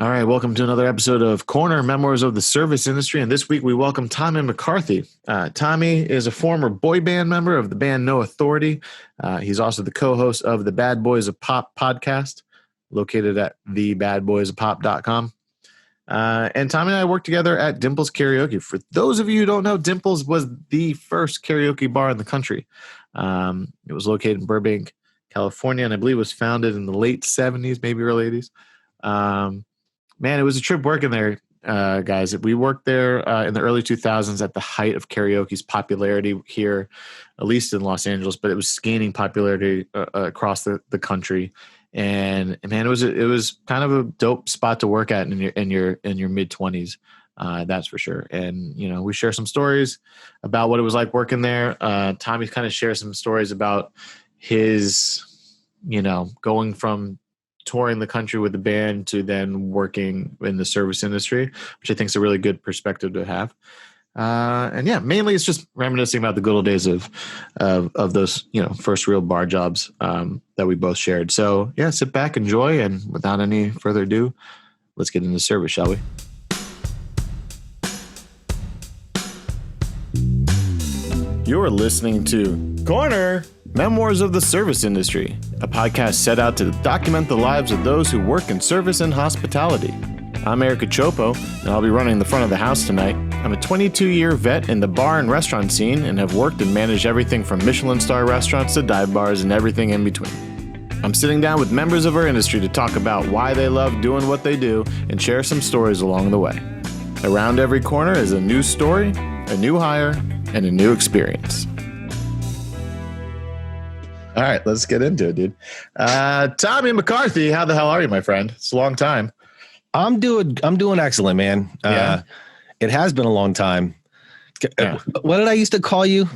All right, welcome to another episode of Corner Memoirs of the Service Industry. And this week we welcome Tommy McCarthy. Tommy is a former boy band member of the band No Authority. He's also the co-host of the Bad Boys of Pop podcast, located at thebadboysofpop.com. And Tommy and I worked together at Dimples Karaoke. For those of you who don't know, Dimples was the first karaoke bar in the country. It was located in Burbank, California, and I believe it was founded in the late 70s, maybe early 80s. Man, it was a trip working there, guys. We worked there in the early 2000s at the height of karaoke's popularity here, at least in Los Angeles, but it was gaining popularity across the country. And man, it was kind of a dope spot to work at in your mid-20s. That's for sure. And, we share some stories about what it was like working there. Tommy kind of shares some stories about his, going from touring the country with the band to then working in the service industry, which I think is a really good perspective to have. And yeah, mainly it's just reminiscing about the good old days of those, first real bar jobs that we both shared. So yeah, sit back, enjoy, and without any further ado, let's get into service, shall we? You're listening to Corner Memoirs of the Service Industry, a podcast set out to document the lives of those who work in service and hospitality. I'm Eric Achopo, and I'll be running the front of the house tonight. I'm a 22-year vet in the bar and restaurant scene and have worked and managed everything from Michelin star restaurants to dive bars and everything in between. I'm sitting down with members of our industry to talk about why they love doing what they do and share some stories along the way. Around every corner is a new story, a new hire, and a new experience. All right, let's get into it, dude. Tommy McCarthy, how the hell are you, my friend? It's a long time. I'm doing excellent, man. Yeah. It has been a long time. Yeah. What did I used to call you?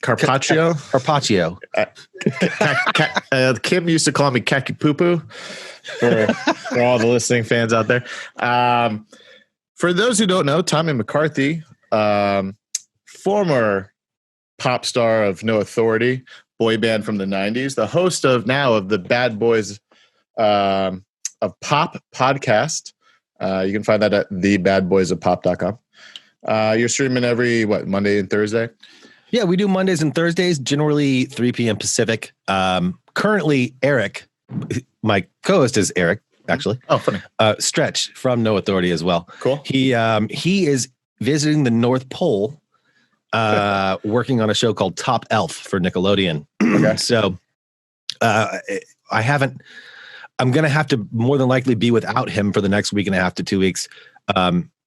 Carpaccio? Carpaccio. Kim used to call me Kaki Poo Poo for all the listening fans out there. For those who don't know, Tommy McCarthy, former pop star of No Authority, boy band from the 90s, the host of the Bad Boys of Pop podcast. You can find that at thebadboysofpop.com. You're streaming every, Monday and Thursday? Yeah, we do Mondays and Thursdays, generally 3 p.m. Pacific. Currently, Eric, my co-host is Eric, actually. Oh, funny. Stretch from No Authority as well. Cool. He is visiting the North Pole, working on a show called Top Elf for Nickelodeon. Okay. So I'm going to have to more than likely be without him for the next week and a half to 2 weeks.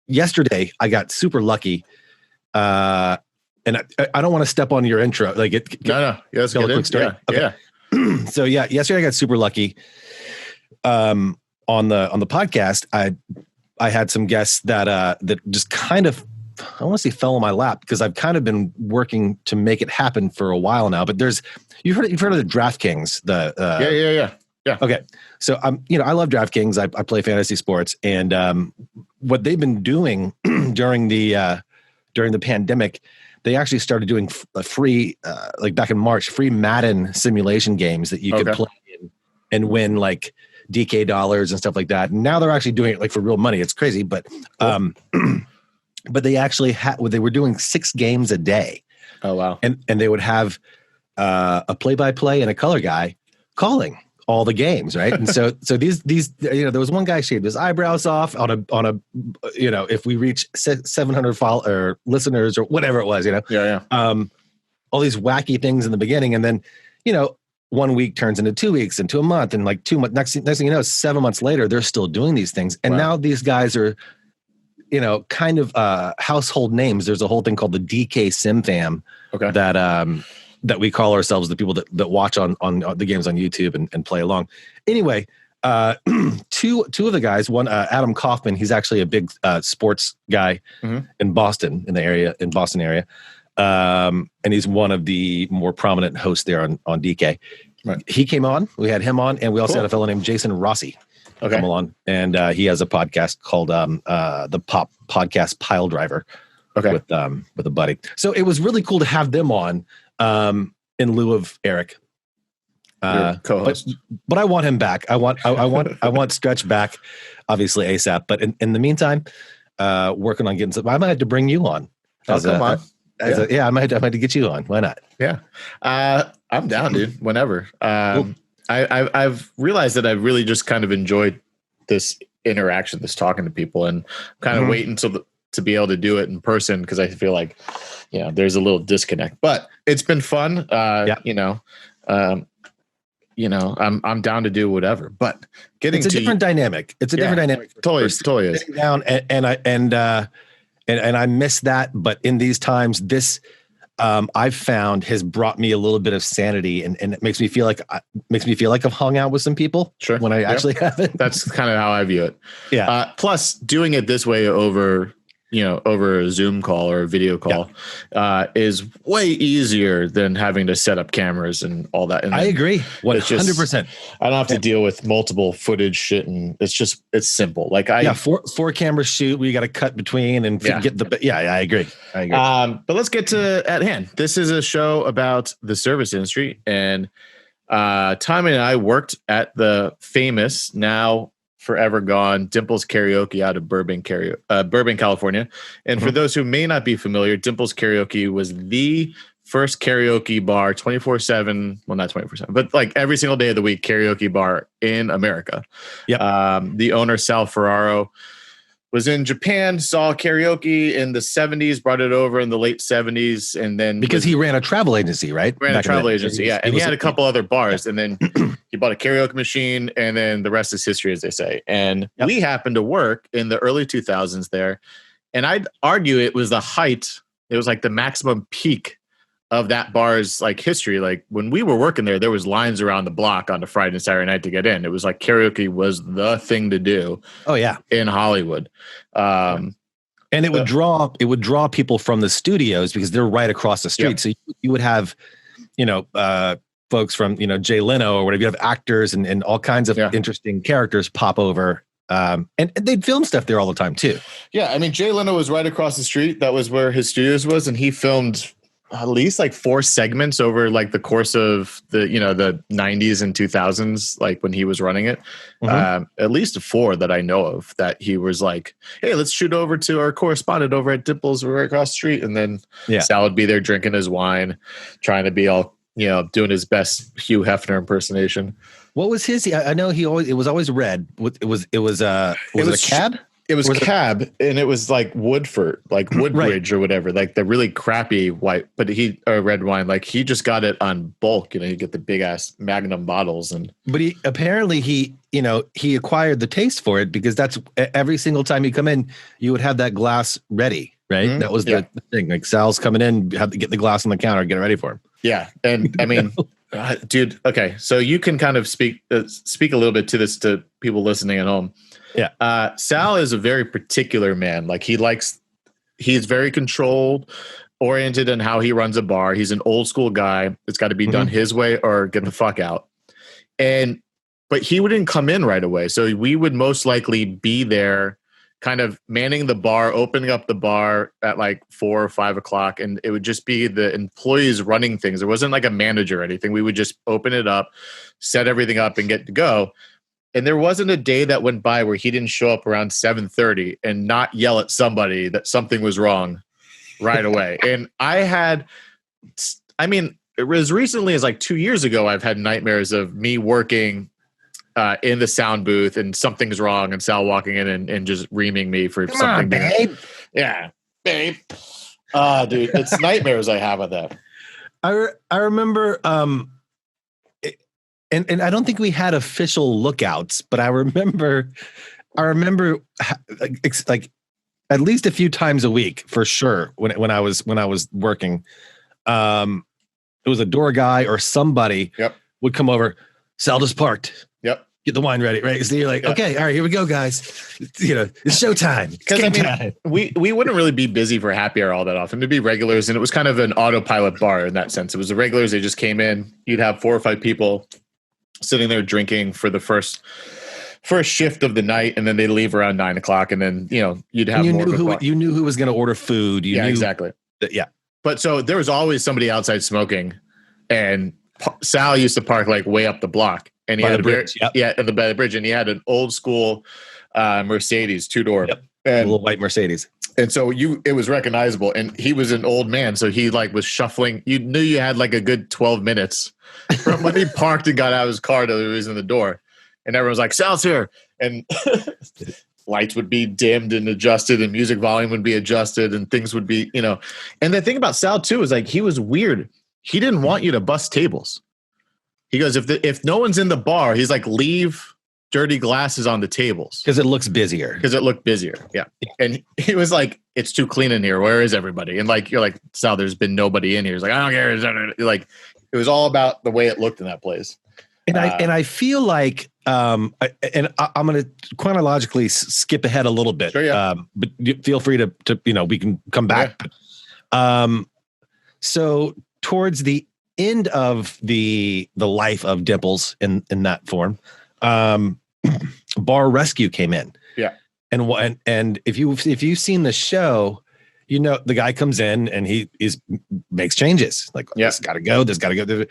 Yesterday, I got super lucky. And I don't want to step on your intro. No. Yeah, let's get quick story. Yeah. Okay. Yeah. So yeah, yesterday I got super lucky. On the podcast, I had some guests that just kind of, I want to say fell on my lap because I've kind of been working to make it happen for a while now. But you've heard of the DraftKings, Yeah. Okay. So I love DraftKings. I play fantasy sports, and what they've been doing during the pandemic, they actually started doing a free, like back in March, free Madden simulation games that you could play in and win like DK dollars and stuff like that. And now they're actually doing it like for real money. It's crazy, but but they actually they were doing 6 games a day. Oh wow! And they would have a play-by-play and a color guy calling all the games, right? And so these there was one guy shaved his eyebrows off on a if we reach 700 or listeners or whatever it was, all these wacky things in the beginning, and then 1 week turns into 2 weeks, into a month, and like 2 months. Next thing you know, 7 months later, they're still doing these things, and now these guys are kind of household names. There's a whole thing called the DK Sim Fam that we call ourselves, the people that watch on the games on YouTube and play along. Anyway, two of the guys, one Adam Kaufman, he's actually a big sports guy in Boston area, and he's one of the more prominent hosts there on DK. Right. He came on. We had him on, and we also had a fellow named Jason Rossi come along, and he has a podcast called the Pop Podcast Pile Driver with a buddy. So it was really cool to have them on in lieu of Eric. your co-host. But I want him back. I want Stretch back, obviously ASAP. But in the meantime, working on getting some. I might have to bring you on. Come on. I might have to get you on. Why not? Yeah. I'm down, dude. Whenever. Cool. I've realized that I really just kind of enjoyed this interaction, this talking to people, and kind of wait until to be able to do it in person, because I feel like, there's a little disconnect. But it's been fun. I'm down to do whatever. But it's a different dynamic. It's a different dynamic. Totally is. Sitting down and I miss that. But in these times, this I've found has brought me a little bit of sanity, and it makes me feel like I've hung out with some people. Sure. When I actually haven't. That's kind of how I view it. Yeah. Plus, doing it this way over a Zoom call or a video call is way easier than having to set up cameras and all that. And I agree. 100%. I don't have to deal with multiple footage shit, and it's simple. Like four camera shoot where you got to cut between and get the, I agree. But let's get to at hand. This is a show about the service industry, and Tommy and I worked at the famous, now forever gone, Dimples Karaoke out of Burbank, California. And for those who may not be familiar, Dimples Karaoke was the first karaoke bar 24/7. Well, not 24/7, but like every single day of the week, karaoke bar in America. Yeah. The owner, Sal Ferraro, was in Japan, saw karaoke in the 70s, brought it over in the late 70s, and then because he ran a travel agency, right? Ran a travel agency, yeah. And he had a couple other bars, and then he bought a karaoke machine, and then the rest is history, as they say. And we happened to work in the early 2000s there, and I'd argue it was the height. It was like the maximum peak of that bar's like history. Like when we were working there was lines around the block on a Friday and Saturday night to get in. It was like karaoke was the thing to do. Oh yeah. In Hollywood. And it would draw people from the studios because they're right across the street. So you would have, folks from, Jay Leno or whatever. You have actors and all kinds of interesting characters pop over. And they'd film stuff there all the time too. Yeah. I mean, Jay Leno was right across the street. That was where his studios was. And he filmed at least like 4 segments over like the course of the 90s and 2000s, like when he was running it. At least 4 that I know of, that he was like, hey, let's shoot over to our correspondent over at Dimples right across the street. And then Sal would be there drinking his wine, trying to be all, doing his best Hugh Hefner impersonation. What was his? I know it was always red. It was a cab? It was cab, and it was like Woodford, like Woodbridge or whatever, like the really crappy white, but red wine. Like he just got it on bulk. You get the big ass Magnum bottles, but he acquired the taste for it, because that's every single time you come in, you would have that glass ready, right? Mm-hmm. That was the thing. Like Sal's coming in, have to get the glass on the counter, get it ready for him. Yeah, and I mean, dude. Okay, so you can kind of speak a little bit to this to people listening at home. Yeah. Sal is a very particular man. Like he's very controlled, oriented in how he runs a bar. He's an old school guy. It's got to be done his way or get the fuck out. But he wouldn't come in right away. So we would most likely be there kind of manning the bar, opening up the bar at like 4 or 5 o'clock. And it would just be the employees running things. There wasn't like a manager or anything. We would just open it up, set everything up, and get to go. And there wasn't a day that went by where he didn't show up around 7:30 and not yell at somebody that something was wrong right away. And it was recently as like 2 years ago, I've had nightmares of me working in the sound booth and something's wrong and Sal walking in and just reaming me for Come something. On, babe. Yeah, babe. Dude, it's nightmares I have of that. I remember... And I don't think we had official lookouts, but I remember like at least a few times a week for sure when I was working. It was a door guy or somebody would come over. Sal just parked. Yep. Get the wine ready, right? So you're like, okay, all right, here we go, guys. It's showtime. Because we wouldn't really be busy for happy hour all that often. It'd be regulars, and it was kind of an autopilot bar in that sense. It was the regulars. They just came in. You'd have 4 or 5 people sitting there drinking for the first shift of the night, and then they leave around 9 o'clock, and then you'd have more. You knew who was going to order food. You knew exactly. Yeah. But so there was always somebody outside smoking, and Sal used to park like way up the block, and he By had the bridge, at the by the bridge, and he had an old school Mercedes 2-door, Yep. A and little white Mercedes. and so it was recognizable, and he was an old man, so he like was shuffling. You knew you had like a good 12 minutes from when he parked and got out of his car till he was in the door, and everyone was like, "Sal's here," and lights would be dimmed and adjusted, and music volume would be adjusted, and things would be, you know. And the thing about Sal too is like he was weird. He didn't want you to bust tables. He goes, if no one's in the bar, he's like, leave dirty glasses on the tables Because it looks busier. because it looked busier. Yeah. And he was like, it's too clean in here. Where is everybody? And like, you're like, Sal, there's been nobody in here. He's like, I don't care. Like, it was all about the way it looked in that place. And I feel like, I'm going to chronologically skip ahead a little bit. Sure, yeah. But feel free to we can come back. Yeah. So towards the end of the life of Dimples in that form, Bar Rescue came in. Yeah. And if you've seen the show, you know, the guy comes in and he makes changes. Like, this got to go. This got to go.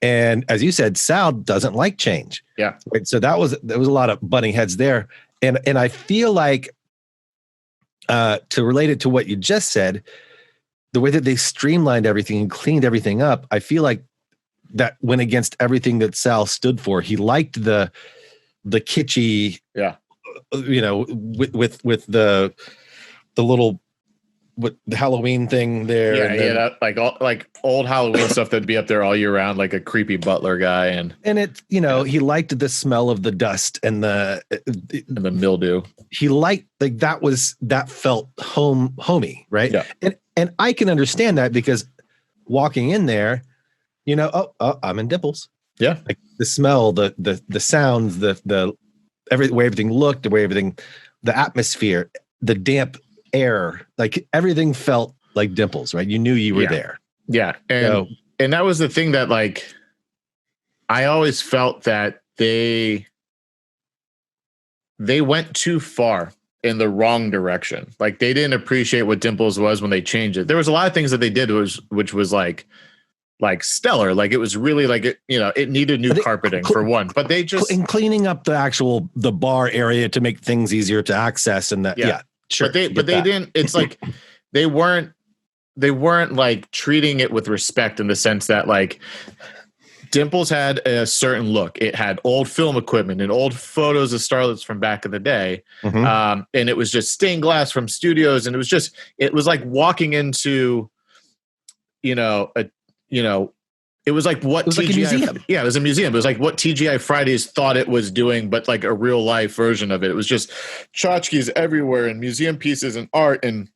And as you said, Sal doesn't like change. Yeah. Right. So there was a lot of butting heads there. And I feel like, to relate it to what you just said, the way that they streamlined everything and cleaned everything up, I feel like that went against everything that Sal stood for. He liked the kitschy, you know, with the little, with the Halloween thing there. Yeah, and then, like old Halloween stuff that'd be up there all year round, like a creepy butler guy, and it, you know, he liked the smell of the dust and the mildew. He liked, like, that felt homey, right? Yeah. And I can understand that because walking in there, you know, oh, I'm in Dimples. Yeah. Like the smell, the sounds, the way everything looked, the way everything, the atmosphere, the damp air, like everything felt like Dimples, right? You knew you were there. Yeah. And that was the thing that, like, I always felt that they went too far in the wrong direction. Like, they didn't appreciate what Dimples was when they changed it. There was a lot of things that they did which was like stellar. Like, it was really like, it, you know, it needed new carpeting for one, but they just in cleaning up the bar area to make things easier to access, and that sure. But they didn't. It's like they weren't like treating it with respect, in the sense that, like, Dimples had a certain look. It had old film equipment and old photos of starlets from back in the day. Mm-hmm. And it was just stained glass from studios. And it was like walking into, it was like what it was like a museum. Yeah, it was a museum. It was like what TGI Fridays thought it was doing, but like a real life version of it. It was just tchotchkes everywhere and museum pieces and art and,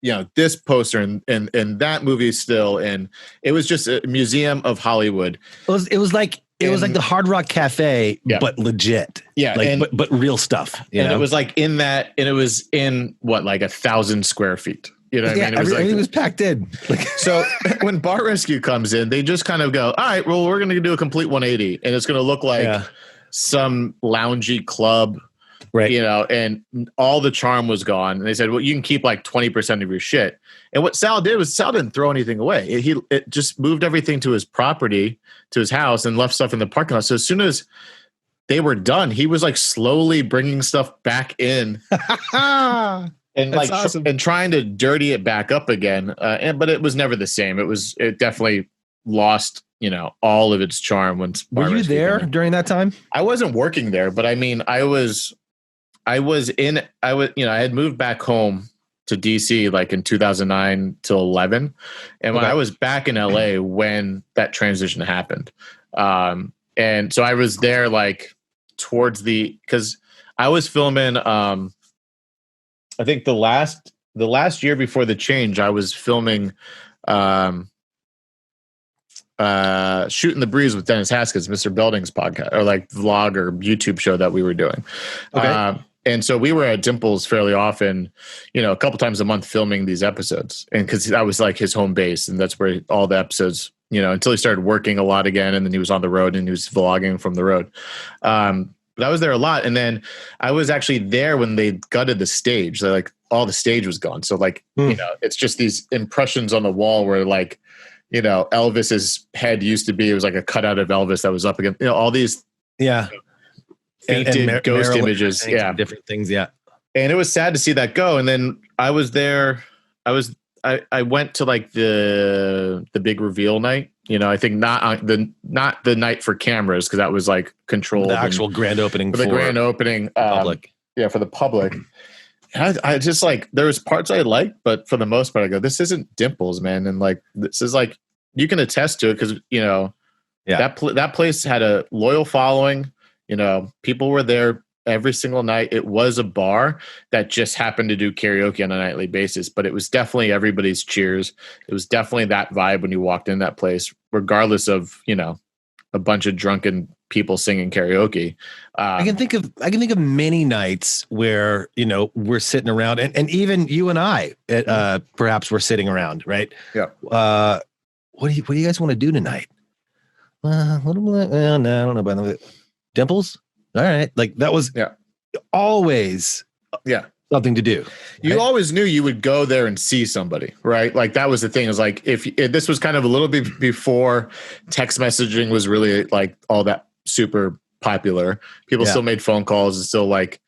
you know, this poster and that movie still. And it was just a museum of Hollywood. It was like the Hard Rock Cafe, but legit. Yeah. Like, but real stuff. And it was like in that, and it was in what, like 1,000 square feet. You know what I mean? It was everything was packed in. So when Bar Rescue comes in, they just kind of go, all right, well, we're going to do a complete 180, and it's going to look like some loungy club, right? You know, and all the charm was gone. And they said, well, you can keep like 20% of your shit. And what Sal did was Sal didn't throw anything away. It just moved everything to his property, to his house, and left stuff in the parking lot. So as soon as they were done, he was like slowly bringing stuff back in. And that's like, awesome. And trying to dirty it back up again. But it was never the same. It definitely lost, you know, all of its charm. Were you there during that time? I wasn't working there, but I mean, I had moved back home to DC like in 2009 till 11. And when I was back in LA when that transition happened. And so I was there like cause I was filming, I think the last year before the change, I was filming Shooting the Breeze with Dennis Haskins, Mr. Belding's podcast, or like vlog or YouTube show that we were doing. Okay. And so we were at Dimples fairly often, you know, a couple times a month filming these episodes. And because that was like his home base, and that's where all the episodes, you know, until he started working a lot again, and then he was on the road and he was vlogging from the road. But I was there a lot. And then I was actually there when they gutted the stage. Like all the stage was gone. So like, you know, it's just these impressions on the wall where like Elvis's head used to be. It was like a cutout of Elvis that was up against, all these painted ghost images. Yeah. Different things. Yeah. And it was sad to see that go. And then I was there. I went to like the big reveal night. I think not the night for cameras, because that was like controlled. The actual grand opening. For the grand opening. Public. Yeah, for the public. I just like, there was parts I liked, but for the most part I go, this isn't Dimples, man. And like, this is like, you can attest to it because, that place had a loyal following. People were there every single night. It was a bar that just happened to do karaoke on a nightly basis, but it was definitely everybody's cheers. It was definitely that vibe when you walked in that place, regardless of, a bunch of drunken people singing karaoke. I can think of many nights where, we're sitting around and even you and I, perhaps we're sitting around, right? Yeah. What do you guys want to do tonight? No, I don't know about that. Dimples? All right. Like that was always something to do. Right? You always knew you would go there and see somebody, right? Like that was the thing, is like, if this was kind of a little bit before text messaging was really like all that super popular. People still made phone calls and still like,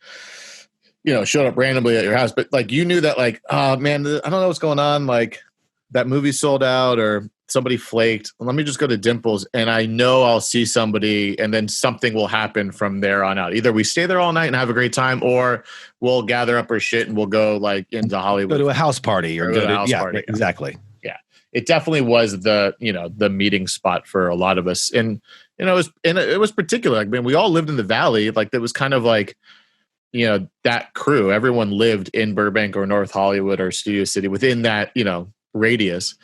showed up randomly at your house. But like, you knew that like, oh man, I don't know what's going on. Like that movie sold out or somebody flaked. Let me just go to Dimples and I know I'll see somebody, and then something will happen from there on out. Either we stay there all night and have a great time, or we'll gather up our shit and we'll go like into Hollywood. Go to a house party or go to a house party. Exactly. Yeah. It definitely was the meeting spot for a lot of us. And, it was particular. Like, we all lived in the Valley. Like, it was kind of like, that crew, everyone lived in Burbank or North Hollywood or Studio City within that, radius.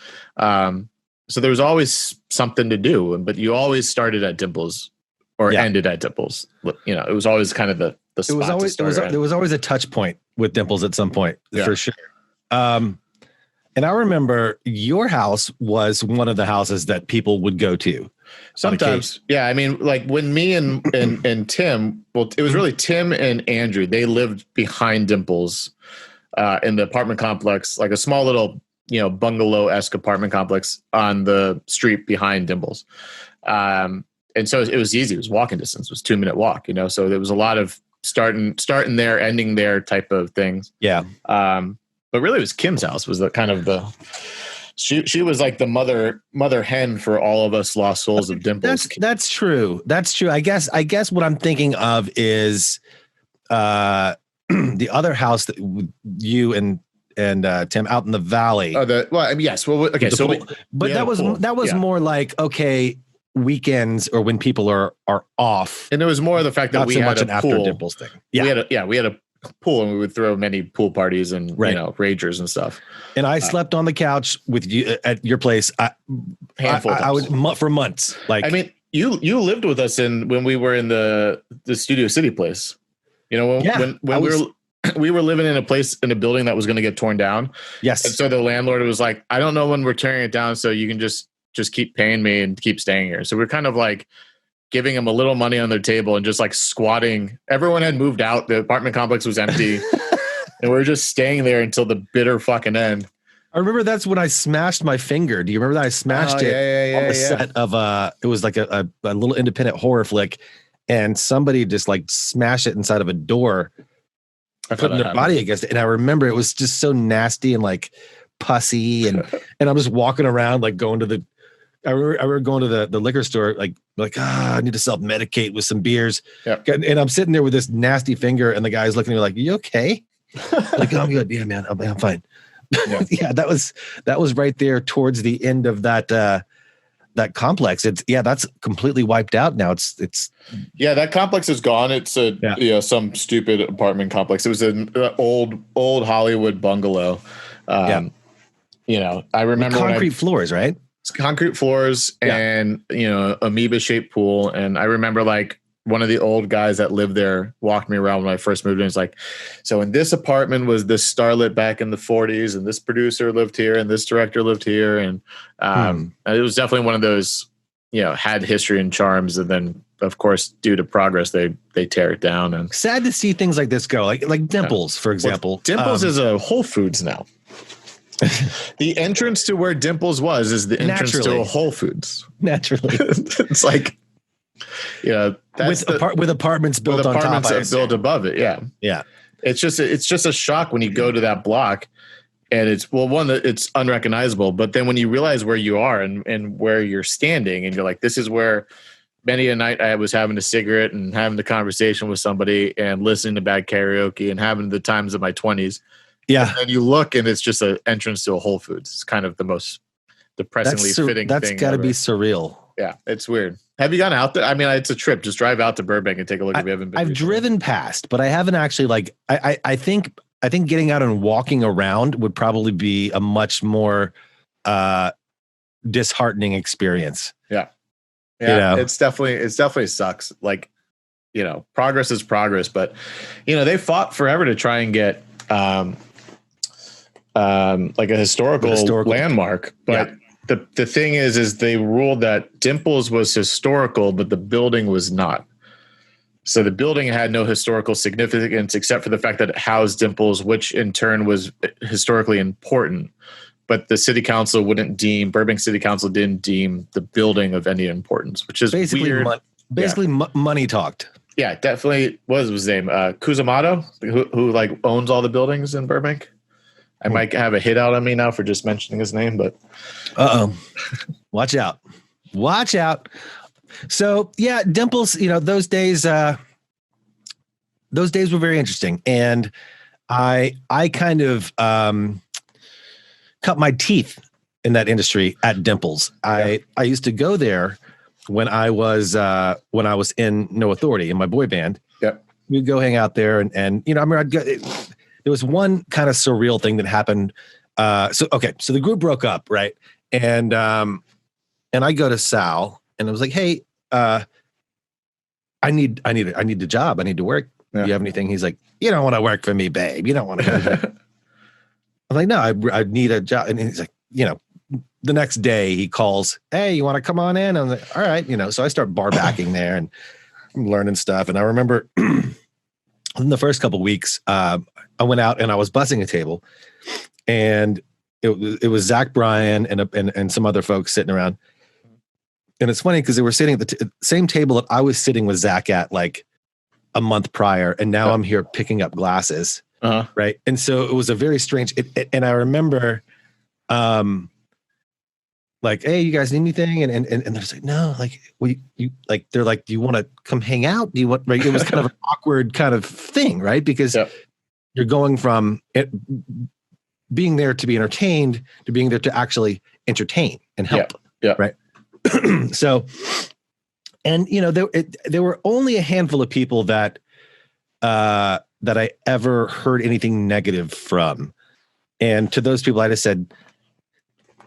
So there was always something to do, but you always started at Dimples or ended at Dimples. It was always kind of the spot. There was always a touch point with Dimples at some point, for sure. And I remember your house was one of the houses that people would go to. Sometimes. Yeah. I mean, like when me and Tim, well, it was really Tim and Andrew. They lived behind Dimples in the apartment complex, like a small little, bungalow-esque apartment complex on the street behind Dimples. And so it was easy. It was walking distance. It was 2-minute walk, so there was a lot of starting there, ending there type of things. Yeah. But really it was Kim's house was the kind of she was like the mother hen for all of us lost souls of Dimples. That's true. That's true. I guess what I'm thinking of is the other house that you and Tim out in the Valley. Yes. Well, okay. That was more like, okay, weekends or when people are off. And it was more of the fact that we had an after Dimples thing. Yeah. We had a pool and we would throw many pool parties and, ragers and stuff. And I slept on the couch with you at your place. I would for months. Like, I mean, you lived with us when we were in the Studio City place, when we were living in a building that was going to get torn down. Yes. And so the landlord was like, I don't know when we're tearing it down, so you can just keep paying me and keep staying here. So we're kind of like giving them a little money on their table and just like squatting. Everyone had moved out. The apartment complex was empty. And we were just staying there until the bitter fucking end. I remember that's when I smashed my finger. Do you remember that? I smashed it on the set of it was like a little independent horror flick, and somebody just like smashed it inside of a door, putting their body against it. And I remember it was just so nasty and like pussy, and I'm just walking around like going to the. I remember going to the liquor store, like I need to self-medicate with some beers. Yeah. And I'm sitting there with this nasty finger, and the guy's looking at me like, "You okay?" Like, "I'm good. Yeah, man, I'm fine." Yeah, that was right there towards the end of that complex. That's completely wiped out now. It's that complex is gone. It's some stupid apartment complex. It was an old Hollywood bungalow. I remember concrete floors, right? It's concrete floors and amoeba shaped pool. And I remember like one of the old guys that lived there walked me around when I first moved in. It's like, so in this apartment was this starlet back in the 40s, and this producer lived here, and this director lived here, and it was definitely one of those, had history and charms, and then of course due to progress they tear it down. And sad to see things like this go, like Dimples, for example. Dimples is a Whole Foods now. The entrance to where Dimples was is the entrance to a Whole Foods. Naturally. It's like, that's with apartments built on top. Built above it. Yeah. Yeah. It's just a shock when you go to that block, and it's it's unrecognizable. But then when you realize where you are and where you're standing, and you're like, this is where many a night I was having a cigarette and having the conversation with somebody and listening to bad karaoke and having the times of my 20s. Yeah. And you look, and it's just an entrance to a Whole Foods. It's kind of the most depressingly fitting that's thing. That's got to be surreal. Yeah, it's weird. Have you gone out there? I mean, it's a trip. Just drive out to Burbank and take a look if you haven't been. I've driven past, but I haven't actually I think getting out and walking around would probably be a much more disheartening experience. Yeah. Yeah. It's definitely sucks. Like, progress is progress, but they fought forever to try and get like a historical landmark. But the thing is they ruled that Dimples was historical, but the building was not. So the building had no historical significance except for the fact that it housed Dimples, which in turn was historically important. But the city council Burbank City Council didn't deem the building of any importance, which is basically weird. Money talked. Yeah, definitely. What was his name? Kuzumato, who like owns all the buildings in Burbank. I might have a hit out on me now for just mentioning his name, but watch out. So yeah, Dimples, those days were very interesting. And I kind of cut my teeth in that industry at Dimples. I used to go there when I was in No Authority in my boy band. Yep. We'd go hang out there and I remember I'd go. There was one kind of surreal thing that happened. So the group broke up, right? And I go to Sal and I was like, hey, I need a job. I need to work. Yeah. Do you have anything? He's like, you don't want to work for me, babe. You don't want to. I'm like, no, I need a job. And he's like, the next day he calls, hey, you want to come on in? I'm like, all right. So I start barbacking there and I'm learning stuff. And I remember in the first couple of weeks, I went out and I was bussing a table, and it was Zach Bryan and some other folks sitting around. And it's funny because they were sitting at the same table that I was sitting with Zach at like a month prior, and now I'm here picking up glasses, right? And so it was a very strange. And I remember, like, hey, you guys need anything? And they're just like, no, like, you like, they're like, do you want to come hang out? Do you want? Right? It was kind of an awkward kind of thing, right? Because you're going from being there to be entertained to being there to actually entertain and help. Yeah. Right. So, and there were only a handful of people that I ever heard anything negative from. And to those people, I just said,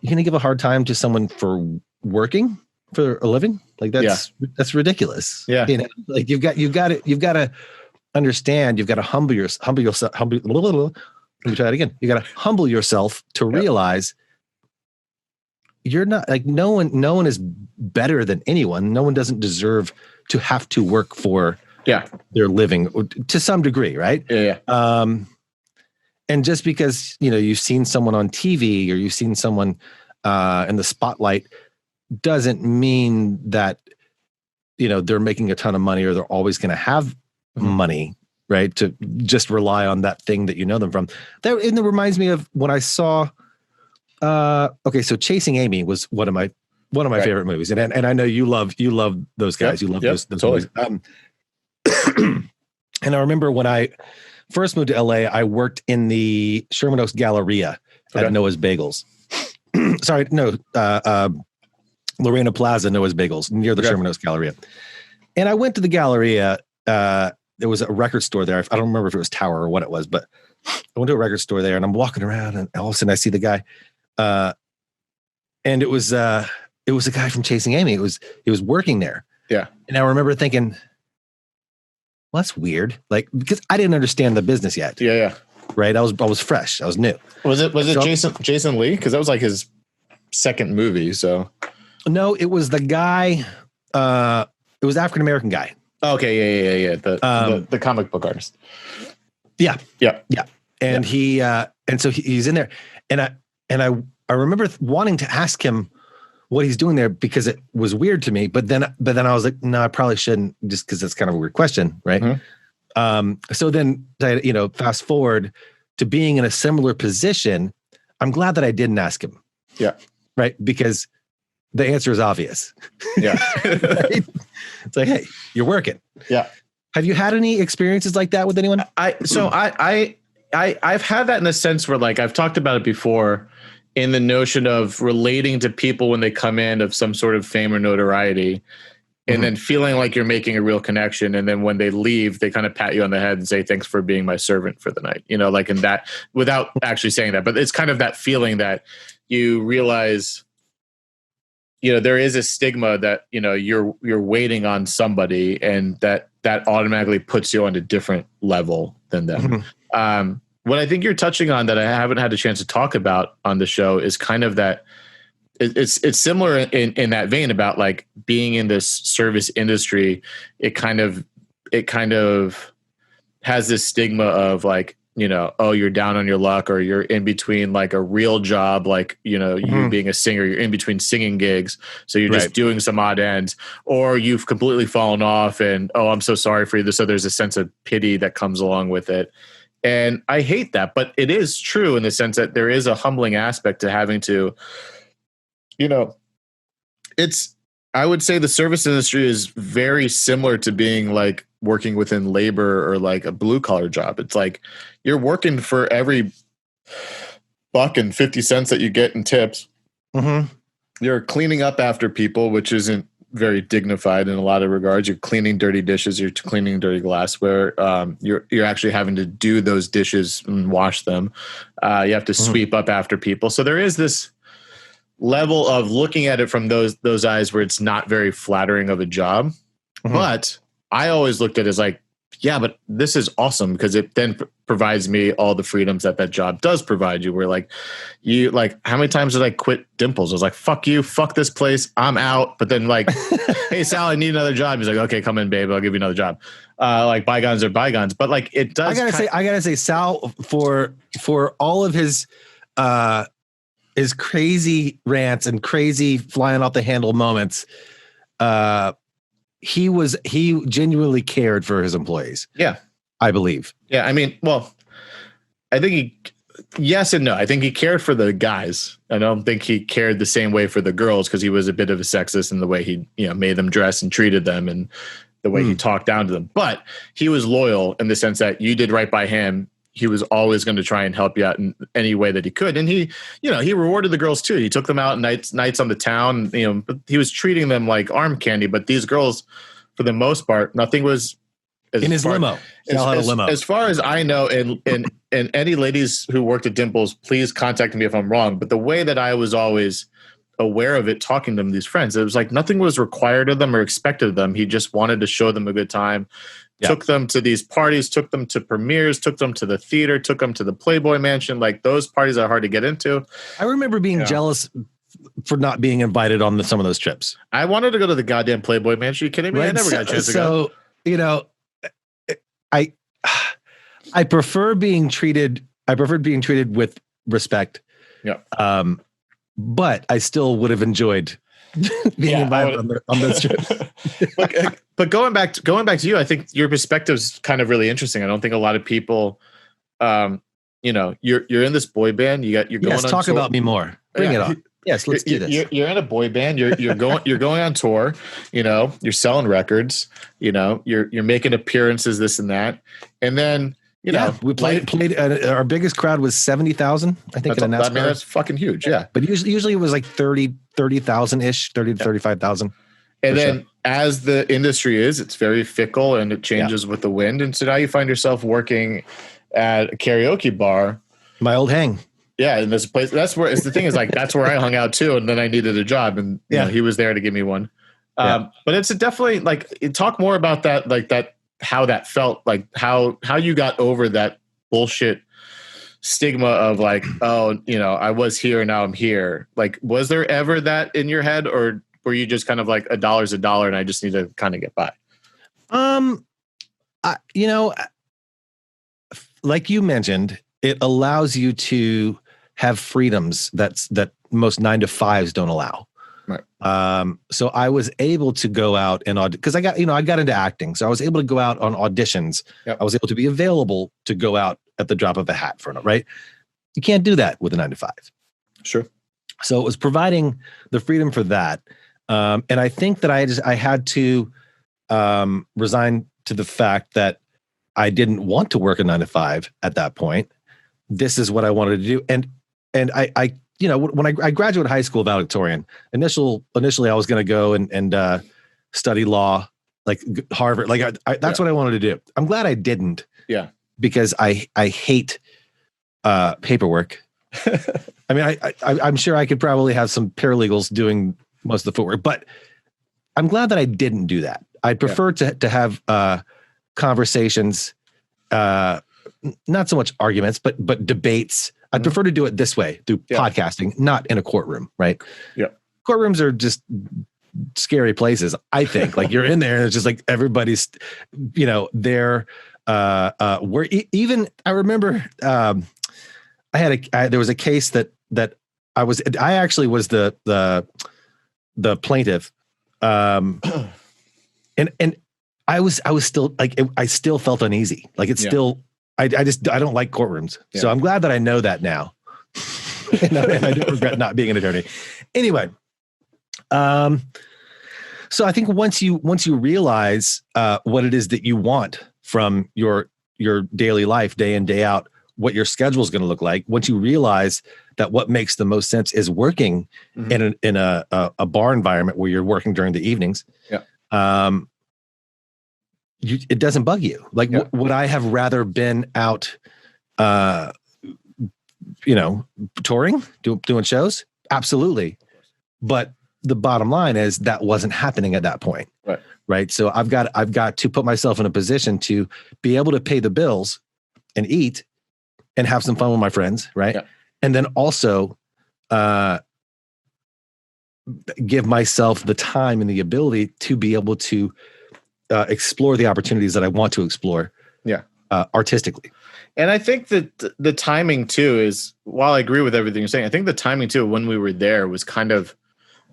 you're going to give a hard time to someone for working for a living? Like that's ridiculous. Yeah. Like you've got to understand, you've got to humble yourself. Let me try it again. You got to humble yourself to realize you're not like, no one is better than anyone. No one doesn't deserve to have to work for their living to some degree. Right. Yeah. And just because, you've seen someone on TV or you've seen someone in the spotlight doesn't mean that, they're making a ton of money or they're always going to have money, right? To just rely on that thing that you know them from. And it reminds me of when I saw, so Chasing Amy was one of my favorite movies. And I know you love those guys. You love those totally. movies. And I remember when I first moved to LA, I worked in the Sherman Oaks Galleria at Noah's Bagels. Sorry, no, Lorena Plaza, Noah's Bagels, near the Sherman Oaks Galleria. And I went to the Galleria. There was a record store there. I don't remember if it was Tower or what it was, but I went to a record store there and I'm walking around and all of a sudden I see the guy. And it was a guy from Chasing Amy. He was working there. Yeah. And I remember thinking, well, that's weird. Like, because I didn't understand the business yet. Yeah. Right. I was fresh. I was new. Was it Jason Lee? Cause that was like his second movie. So no, it was the guy, it was African-American guy. Okay. Yeah. The comic book artist. Yeah. Yeah. And he, and so he's in there and And I remember wanting to ask him what he's doing there because it was weird to me. But then I was like, no, I probably shouldn't, just because it's kind of a weird question, right? So then, fast forward to being in a similar position. I'm glad that I didn't ask him. Yeah. Right. Because the answer is obvious. Yeah. Right? It's like, hey, you're working. Yeah. Have you had any experiences like that with anyone? I've had that in a sense where, like, I've talked about it before, in the notion of relating to people when they come in of some sort of fame or notoriety, and then feeling like you're making a real connection. And then when they leave, they kind of pat you on the head and say, thanks for being my servant for the night, like in that, without actually saying that, but it's kind of that feeling that you realize, there is a stigma that, you're waiting on somebody, and that automatically puts you on a different level than them. What I think you're touching on that I haven't had a chance to talk about on the show is kind of that it's similar in that vein about, like, being in this service industry. It kind of has this stigma of, like, oh, you're down on your luck, or you're in between, like, a real job, like, you being a singer, you're in between singing gigs. So you're just doing some odd ends, or you've completely fallen off, and, oh, I'm so sorry for you. So there's a sense of pity that comes along with it. And I hate that, but it is true in the sense that there is a humbling aspect to having to, I would say the service industry is very similar to being, like, working within labor or, like, a blue collar job. It's like you're working for every $1.50 that you get in tips. You're cleaning up after people, which isn't very dignified in a lot of regards. You're cleaning dirty dishes. You're cleaning dirty glassware. You're actually having to do those dishes and wash them. You have to sweep up after people. So there is this level of looking at it from those eyes where it's not very flattering of a job. But I always looked at it as, like, yeah, but this is awesome, because it then provides me all the freedoms that job does provide you. Where, like, how many times did I quit Dimples? I was like, fuck you, fuck this place, I'm out. But then, like, hey, Sal, I need another job. He's like, okay, come in, babe, I'll give you another job. Like, bygones are bygones. But, like, it does. I gotta say, Sal, for all of his crazy rants and crazy flying off the handle moments, he genuinely cared for his employees. Yeah, I believe. Yeah, I mean, well, I think yes and no. I think he cared for the guys. I don't think he cared the same way for the girls, because he was a bit of a sexist in the way he, made them dress and treated them, and the way he talked down to them. But he was loyal in the sense that you did right by him. He was always going to try and help you out in any way that he could. And he rewarded the girls too. He took them out nights on the town, but he was treating them like arm candy. But these girls, for the most part, nothing was in his limo. As far as I know, and any ladies who worked at Dimples, please contact me if I'm wrong. But the way that I was always aware of it, talking to them, these friends, it was like nothing was required of them or expected of them. He just wanted to show them a good time. Yeah. Took them to these parties, took them to premieres, took them to the theater, took them to the Playboy Mansion. Like, those parties are hard to get into. I remember being jealous for not being invited on some of those trips. I wanted to go to the goddamn Playboy Mansion. Are you kidding me? Right? I never got a chance to go. So, I prefer being treated. I preferred being treated with respect. Yeah. But I still would have enjoyed being invited on those trips. But going back to you, I think your perspective is kind of really interesting. I don't think a lot of people, you're in this boy band. You're going on talk tour. About me more. Bring it on. Yes, let's do this. You're in a boy band. You're going on tour. You're selling records. You're making appearances, this and that, and then we played. Our biggest crowd was 70,000. I think. That's fucking huge. Yeah, but usually it was like 30,000 ish, 30 to 35,000. And then, as the industry is, it's very fickle and it changes with the wind. And so now you find yourself working at a karaoke bar. My old hang. Yeah, in this place. That's where it's the thing is, like, that's where I hung out too. And then I needed a job, and he was there to give me one. But it's definitely, like, talk more about that, like that, how that felt, like how you got over that bullshit stigma of, like, oh, I was here, now I'm here. Like, was there ever that in your head, or were you just kind of like, a dollar's a dollar and I just need to kind of get by? Like you mentioned, it allows you to have freedoms that most 9-to-5s don't allow. Right. So I was able to go out and because I got into acting, so I was able to go out on auditions. Yep. I was able to be available to go out at the drop of a hat for it. Right? You can't do that with a 9-to-5. Sure. So it was providing the freedom for that, and I think that I had to resign to the fact that I didn't want to work a 9-to-5 at that point. This is what I wanted to do, and I when I graduated high school valedictorian, initially I was going to go and study law, like Harvard. Like that's what I wanted to do. I'm glad I didn't. Yeah. Because I hate paperwork. I mean, I'm sure I could probably have some paralegals doing most of the footwork, but I'm glad that I didn't do that. I prefer to have conversations, not so much arguments, but debates. I'd prefer to do it this way through podcasting, not in a courtroom, right? Yeah. Courtrooms are just scary places, I think. Like you're in there and it's just like everybody's, there. Where even I remember there was a case that I actually was the plaintiff. And I was still like, I still felt uneasy. Like it's still, I don't like courtrooms. Yeah. So I'm glad that I know that now. and I don't regret not being an attorney. Anyway. So I think once you realize, what it is that you want from your daily life, day in, day out, what your schedule is going to look like, once you realize that what makes the most sense is working in a bar environment where you're working during the evenings, it doesn't bug you. Like, would I have rather been out, touring, doing shows? Absolutely. But the bottom line is that wasn't happening at that point. Right. So I've got to put myself in a position to be able to pay the bills and eat and have some fun with my friends. Right. Yeah. And then also, give myself the time and the ability to be able to explore the opportunities that I want to explore. Yeah. Artistically. And I think that the timing too is, while I agree with everything you're saying, I think the timing too, when we were there, was kind of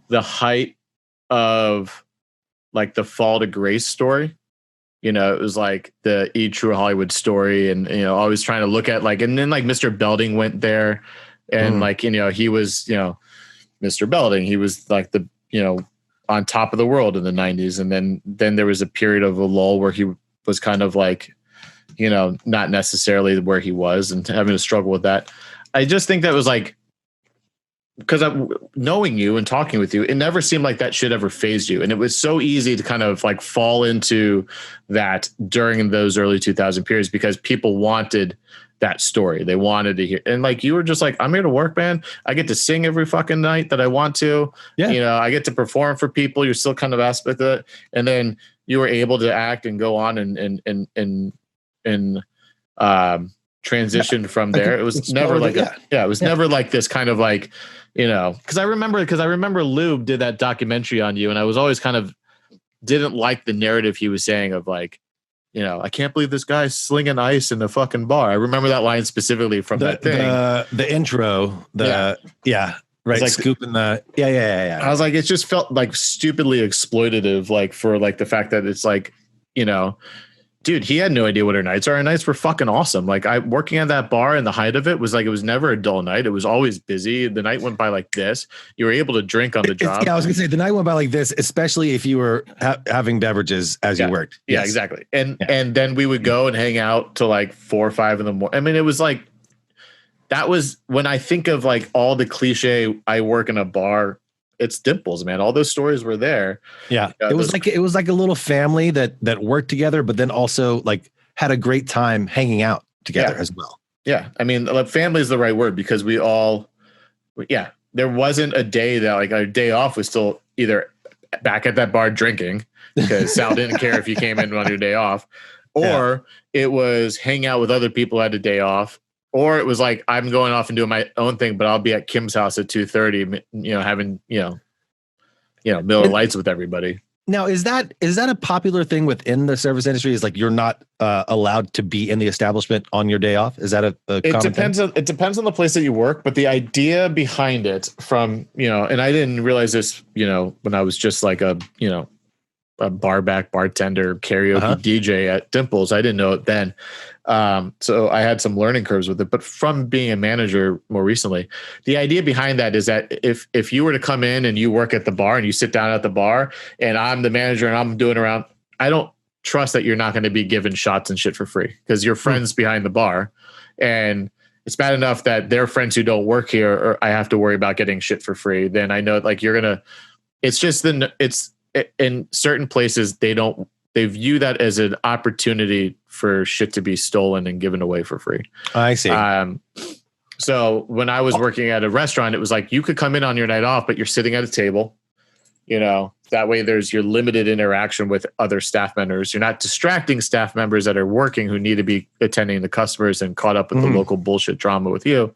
the height of like the fall to grace story. It was like the E True Hollywood story, and always trying to look at like, and then like Mr. Belding went there, and like he was Mr. Belding, he was like the on top of the world in the 90s, and then there was a period of a lull where he was kind of like not necessarily where he was, and having to struggle with that. I just think that was like, because I'm knowing you and talking with you, it never seemed like that shit ever phased you. And it was so easy to kind of like fall into that during those early 2000 periods, because people wanted that story. They wanted to hear. And like, you were just like, I'm here to work, man. I get to sing every fucking night that I want to. Yeah. I get to perform for people. You're still kind of aspect of it. And then you were able to act and go on and transition from there. It was never like, it was never like this kind of like, because I remember Lube did that documentary on you, and I was always kind of didn't like the narrative he was saying of like, I can't believe this guy's slinging ice in the fucking bar. I remember that line specifically from that thing. The intro, right. Like, scooping the, I was like, it just felt like stupidly exploitative, like for like the fact that it's like, dude, he had no idea what our nights are. Our nights were fucking awesome. Like, I working at that bar, and the height of it was like, it was never a dull night. It was always busy. The night went by like this. You were able to drink on the job. I was gonna say the night went by like this, especially if you were having beverages as you worked. Yeah, exactly. And then we would go and hang out till like 4 or 5 in the morning. I mean, it was like, that was when I think of like all the cliche, I work in a bar, it's Dimples, man. All those stories were there. Yeah. It was like a little family that worked together, but then also like had a great time hanging out together as well. Yeah. I mean, family is the right word, because we all, there wasn't a day that like our day off was still either back at that bar drinking, because Sal didn't care if you came in on your day off, or it was hang out with other people who had a day off. Or it was like, I'm going off and doing my own thing, but I'll be at Kim's house at 2:30, having, Miller Lights with everybody. Now, is that a popular thing within the service industry? Is like you're not allowed to be in the establishment on your day off? Is that a It common depends thing? on the place that you work, but the idea behind it from, and I didn't realize this, when I was just like a barback bartender karaoke Uh-huh. DJ at Dimples. I didn't know it then. So I had some learning curves with it, but from being a manager more recently, the idea behind that is that if you were to come in and you work at the bar and you sit down at the bar and I'm the manager and I'm doing around, I don't trust that you're not going to be given shots and shit for free because your friends behind the bar, and it's bad enough that their friends who don't work here, or I have to worry about getting shit for free. Then I know like it's just in certain places they view that as an opportunity for shit to be stolen and given away for free. I see. So when I was working at a restaurant, it was like you could come in on your night off, but you're sitting at a table. That way there's your limited interaction with other staff members. You're not distracting staff members that are working who need to be attending the customers and caught up with the local bullshit drama with you.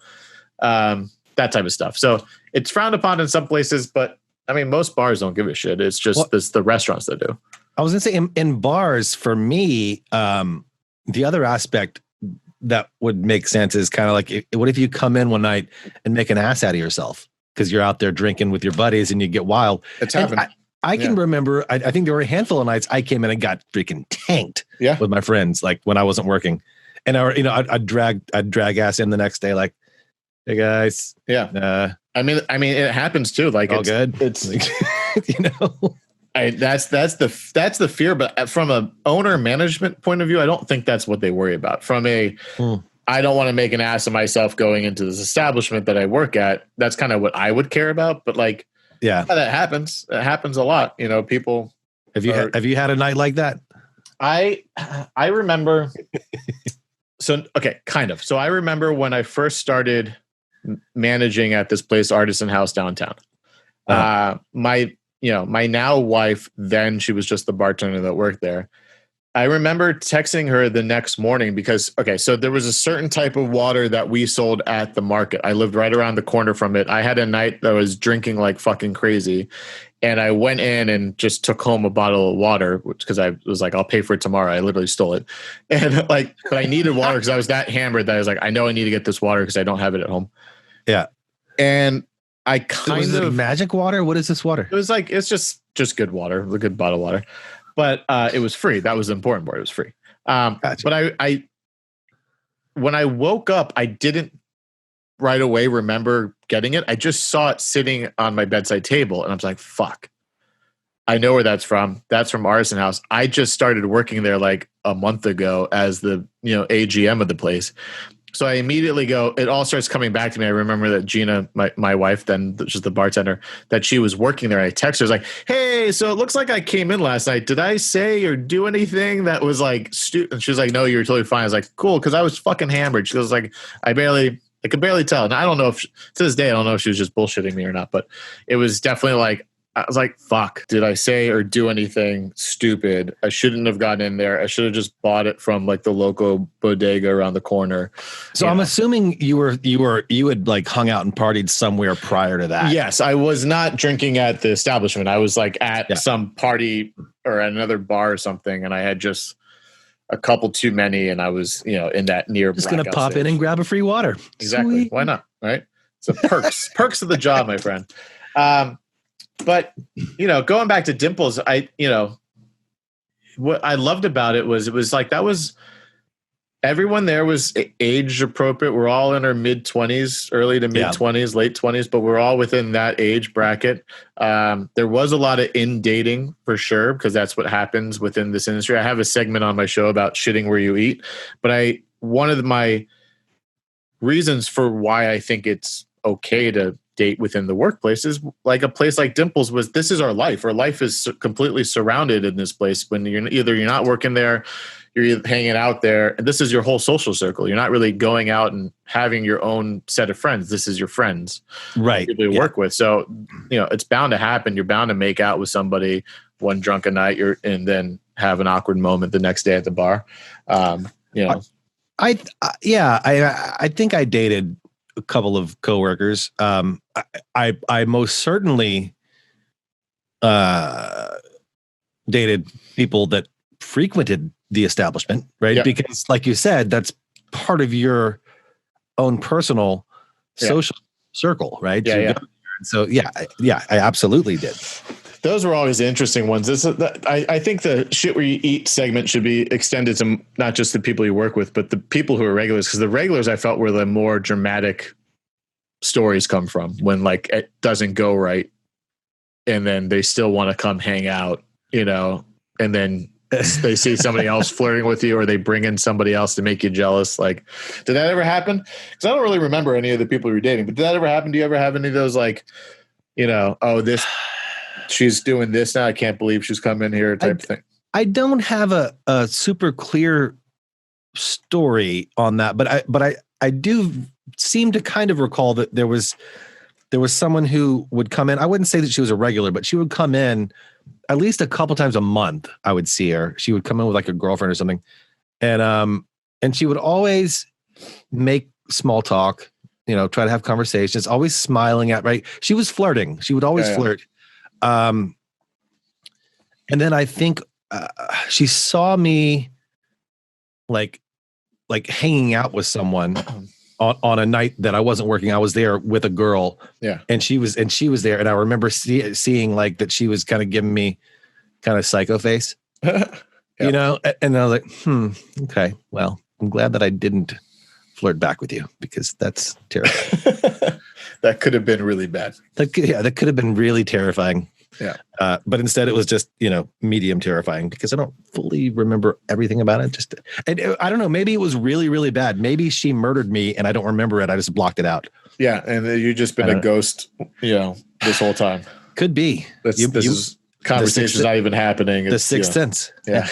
That type of stuff. So it's frowned upon in some places, but I mean, most bars don't give a shit. It's just the restaurants that do. I was going to say in bars, for me, the other aspect that would make sense is kind of like, what if you come in one night and make an ass out of yourself because you're out there drinking with your buddies and you get wild? It's happened. I can remember, I think there were a handful of nights I came in and got freaking tanked with my friends, like when I wasn't working. And I'd drag ass in the next day, like, hey guys. Yeah. I mean, it happens too. Like all good. It's that's the fear. But from a owner management point of view, I don't think that's what they worry about. From I don't want to make an ass of myself going into this establishment that I work at. That's kind of what I would care about. But like, that happens. It happens a lot. People. Have you had a night like that? I remember. Kind of. So I remember when I first started managing at this place, Artisan House downtown. My now wife, then she was just the bartender that worked there. I remember texting her the next morning because, so there was a certain type of water that we sold at the market. I lived right around the corner from it. I had a night that I was drinking like fucking crazy. And I went in and just took home a bottle of water because I was like, I'll pay for it tomorrow. I literally stole it. And but I needed water because I was that hammered that I was like, I know I need to get this water because I don't have it at home. Yeah. And I kind of magic water. What is this water? It was like, it's just good water, a good bottle of water, but it was free. That was the important part. It was free. Gotcha. But I when I woke up, I didn't right away remember getting it. I just saw it sitting on my bedside table and I was like, fuck, I know where that's from. That's from Artisan House. I just started working there like a month ago as the, AGM of the place. So I immediately go, it all starts coming back to me. I remember that Gina, my wife, then just the bartender, that she was working there. I texted her, I was like, hey, so it looks like I came in last night. Did I say or do anything that was like stupid? And she was like, no, you were totally fine. I was like, cool. Cause I was fucking hammered. She was like, I could barely tell. And I don't know if to this day, I don't know if she was just bullshitting me or not, but it was definitely like, I was like, fuck, did I say or do anything stupid? I shouldn't have gotten in there. I should have just bought it from like the local bodega around the corner. So I'm assuming you had like hung out and partied somewhere prior to that. Yes. I was not drinking at the establishment. I was like at some party or at another bar or something. And I had just a couple too many. And I was, in that near. Just going to pop in and grab a free water. Exactly. Sweet. Why not? Right. So perks of the job, my friend. But, going back to Dimples, what I loved about it was like, that was, everyone there was age appropriate. We're all in our mid 20s, early to mid 20s, late 20s, but we're all within that age bracket. There was a lot of dating for sure, because that's what happens within this industry. I have a segment on my show about shitting where you eat, but one of my reasons for why I think it's okay to date within the workplace is like a place like Dimples was, this is our life. Our life is completely surrounded in this place. When you're not working there, you're hanging out there, and this is your whole social circle. You're not really going out and having your own set of friends. This is your friends, right? People you work with. So, it's bound to happen. You're bound to make out with somebody one drunken night, and then have an awkward moment the next day at the bar. I think I dated a couple of coworkers. I most certainly dated people that frequented the establishment, right? Because like you said, that's part of your own personal social circle, right? So I absolutely did. Those were always the interesting ones. I think the shit where you eat segment should be extended to not just the people you work with, but the people who are regulars. Because the regulars I felt were the more dramatic stories come from, when like it doesn't go right. And then they still want to come hang out, and then they see somebody else flirting with you, or they bring in somebody else to make you jealous. Like, did that ever happen? Because I don't really remember any of the people you're dating, but did that ever happen? Do you ever have any of those, like, she's doing this now, I can't believe she's come in here type of thing? I don't have a super clear story on that, but I do seem to kind of recall that there was someone who would come in. I wouldn't say that she was a regular, but she would come in at least a couple times a month. I would see her. She would come in with like a girlfriend or something. And she would always make small talk, try to have conversations, always smiling at, right. She was flirting. She would always flirt. And then I think, she saw me like hanging out with someone on a night that I wasn't working. I was there with a girl. Yeah. And she was there. And I remember seeing like that she was kind of giving me kind of psycho face, and I was like, okay, well, I'm glad that I didn't flirt back with you, because that's terrible. That could have been really bad. That could have been really terrifying. Yeah. But instead it was just, medium terrifying, because I don't fully remember everything about it. And I don't know, maybe it was really, really bad. Maybe she murdered me and I don't remember it. I just blocked it out. Yeah. And you've just been a ghost, this whole time. Could be. This is conversation's not even happening. The Sixth Sense. Yeah.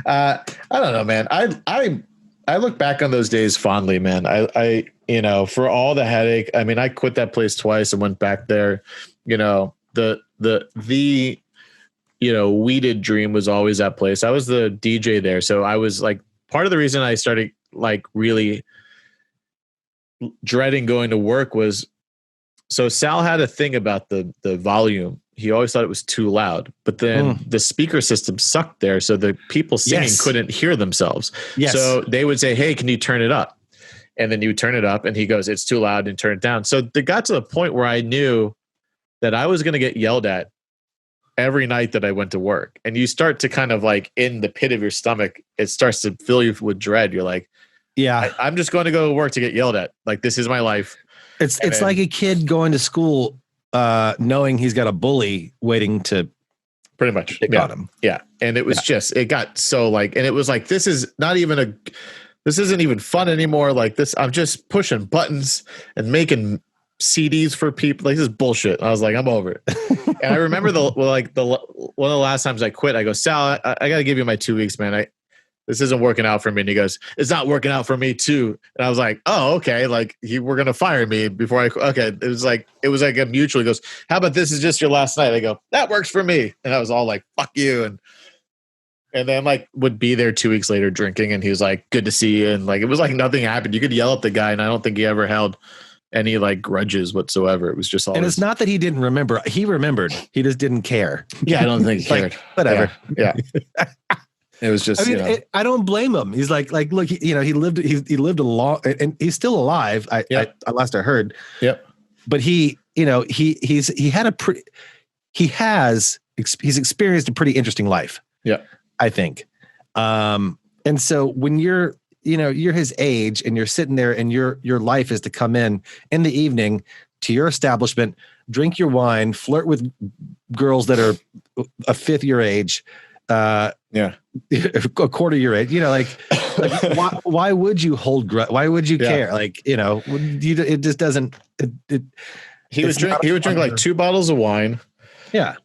I don't know, man. I look back on those days fondly, man. I for all the headache, I mean, I quit that place twice and went back there, the weeded dream was always that place. I was the DJ there. So I was like, part of the reason I started like really dreading going to work was, so Sal had a thing about the volume. He always thought it was too loud, but then the speaker system sucked there. So the people singing couldn't hear themselves. Yes. So they would say, hey, can you turn it up? And then you would turn it up and he goes, it's too loud, and turn it down. So it got to the point where I knew that I was going to get yelled at every night that I went to work. And you start to kind of like, in the pit of your stomach, it starts to fill you with dread. You're like, yeah, I'm just going to go to work to get yelled at. Like, this is my life. It's like a kid going to school, knowing he's got a bully waiting to pretty much pick on him. Yeah. And it was just, it got so like, and it was like, this isn't even fun anymore. Like this, I'm just pushing buttons and making CDs for people. Like, this is bullshit. I was like, I'm over it. And I remember one of the last times I quit, I go, Sal, I got to give you my 2 weeks, man. This isn't working out for me. And he goes, it's not working out for me too. And I was like, oh, okay. Like, we're going to fire me before okay. It was like a mutual. He goes, how about this is just your last night? I go, that works for me. And I was all like, fuck you. And then like would be there 2 weeks later drinking. And he was like, good to see you. And like, it was like nothing happened. You could yell at the guy. And I don't think he ever held any like grudges whatsoever. It was just all. And it's not that he didn't remember. He remembered. He just didn't care. Yeah, I don't think he cared. Like, whatever. Yeah. It was just. I don't blame him. He's like, look, he lived a long, and he's still alive. I last I heard. Yep. But he's experienced a pretty interesting life. Yeah, I think. And so when you're his age and you're sitting there and your life is to come in the evening to your establishment, drink your wine, flirt with girls that are a fifth your age, a quarter your age, why would you hold why would you care? Like, it just doesn't, he would drink like 2 bottles of wine. Yeah.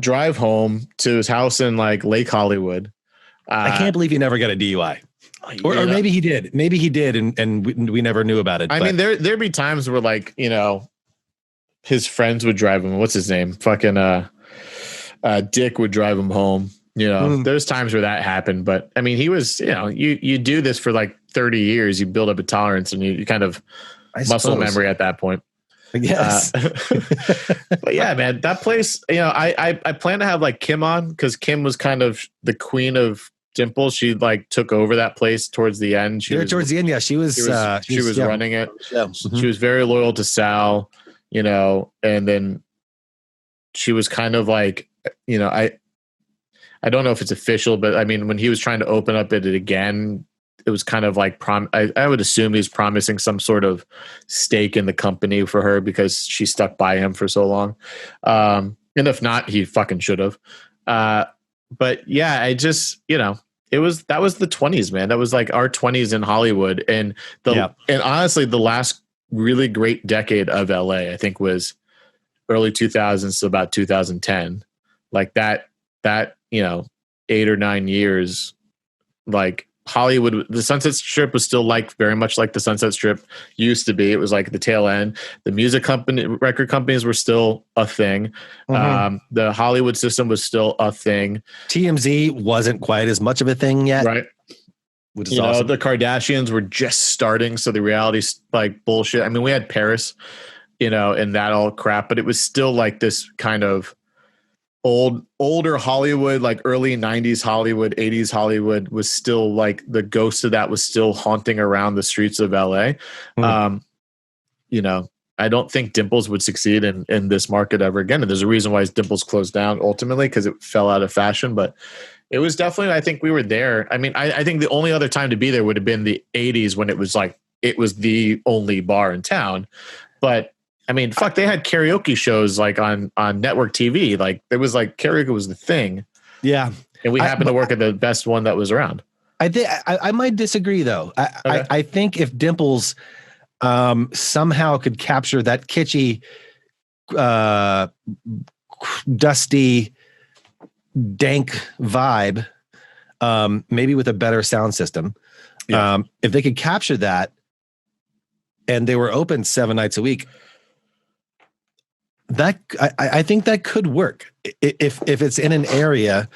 Drive home to his house in like Lake Hollywood. I can't believe he never got a DUI. Or maybe he did. Maybe he did, and we never knew about it. I mean, there'd be times where like, his friends would drive him. What's his name? Fucking Dick would drive him home. There's times where that happened. But I mean, he was, you do this for like 30 years, you build up a tolerance and you kind of muscle memory at that point. Yes. But yeah, man, that place, I plan to have like Kim on because Kim was kind of the queen of Dimples. She like took over that place towards the end. Towards the end, yeah, she was running it. Yeah. She was very loyal to Sal, and then she was kind of like, I don't know if it's official, but I mean, when he was trying to open up it again, it was kind of like I would assume he's promising some sort of stake in the company for her because she stuck by him for so long. And if not, he fucking should have. But yeah, I just, that was the 20s, man. That was like our 20s in Hollywood. And and honestly, the last really great decade of LA, I think, was early 2000s to about 2010. Like that, 8 or 9 years, like Hollywood, the Sunset Strip was still like very much like the Sunset Strip used to be. It was like the tail end. The record companies were still a thing. The Hollywood system was still a thing. TMZ wasn't quite as much of a thing yet. Right. Which is awesome. The Kardashians were just starting. So the reality's like bullshit. I mean, we had Paris, and that all crap, but it was still like this kind of older Hollywood, like early 90s Hollywood, 80s Hollywood was still like the ghost of that was still haunting around the streets of LA. I don't think Dimples would succeed in this market ever again. And there's a reason why Dimples closed down ultimately, because it fell out of fashion, but it was definitely, I think we were there. I mean, I think the only other time to be there would have been the 80s when it was like, it was the only bar in town. But I mean, fuck, they had karaoke shows like on network TV. Like it was like karaoke was the thing. Yeah. And we happened to work at the best one that was around. I think I might disagree though. I think if Dimples somehow could capture that kitschy, dusty, dank vibe, maybe with a better sound system. Yeah. If they could capture that and they were open 7 nights a week, that I think that could work if it's in an area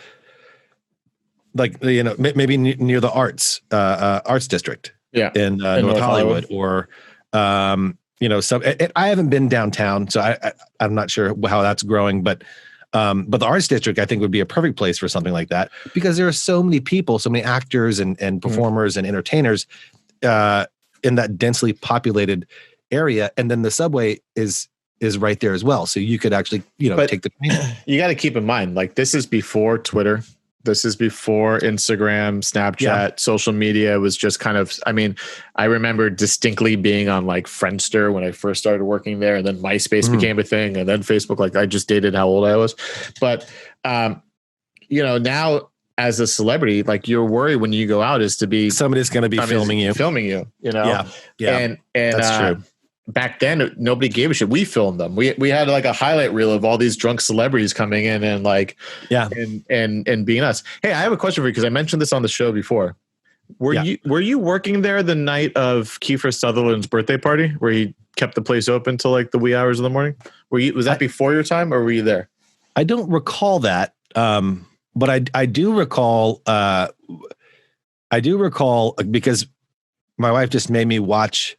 like maybe near the arts district, in North Hollywood. Or some. I haven't been downtown, so I'm not sure how that's growing, but the arts district I think would be a perfect place for something like that because there are so many people, so many actors and performers and entertainers in that densely populated area, and then the subway is right there as well. So you could actually, take the train. You got to keep in mind, like this is before Twitter. This is before Instagram, Snapchat, social media was just kind of, I mean, I remember distinctly being on like Friendster when I first started working there, and then MySpace became a thing, and then Facebook, like I just dated how old I was. But, now as a celebrity, like your worry when you go out is to be somebody's going to be filming you, Yeah. And that's true. Back then, nobody gave a shit. We filmed them. We had like a highlight reel of all these drunk celebrities coming in and like, and being us. Hey, I have a question for you because I mentioned this on the show before. Were you working there the night of Kiefer Sutherland's birthday party where he kept the place open till like the wee hours of the morning? Was that before your time or were you there? I don't recall that, but I do recall. I do recall because my wife just made me watch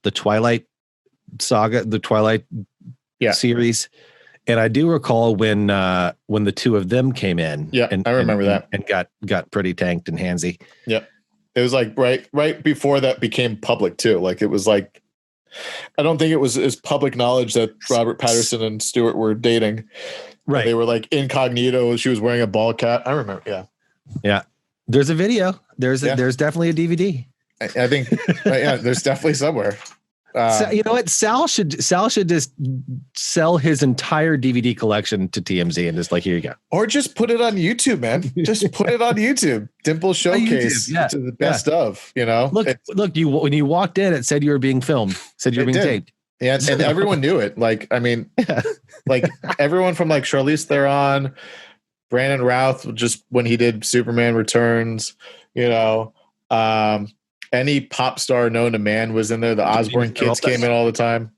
the Twilight saga, the Twilight series, and I do recall when the two of them came in. Yeah, I remember that, and got pretty tanked and handsy. Yeah, it was like right before that became public too. Like it was like, I don't think it was as public knowledge that Robert Pattinson and Stewart were dating. Right, they were like incognito. She was wearing a ball cap. I remember. Yeah. There's a video. There's definitely a DVD. I think there's definitely somewhere. So, you know what? Sal should just sell his entire DVD collection to TMZ and just like, here you go. Or just put it on YouTube, man. Just put it on YouTube. Dimples Showcase to the best of, Look, when you walked in, it said you were being filmed. Said you were being taped. Yeah, and everyone knew it. Like, I mean, like everyone from like Charlize Theron, Brandon Routh, just when he did Superman Returns, any pop star known to man was in there. The Osborne kids came in all the time.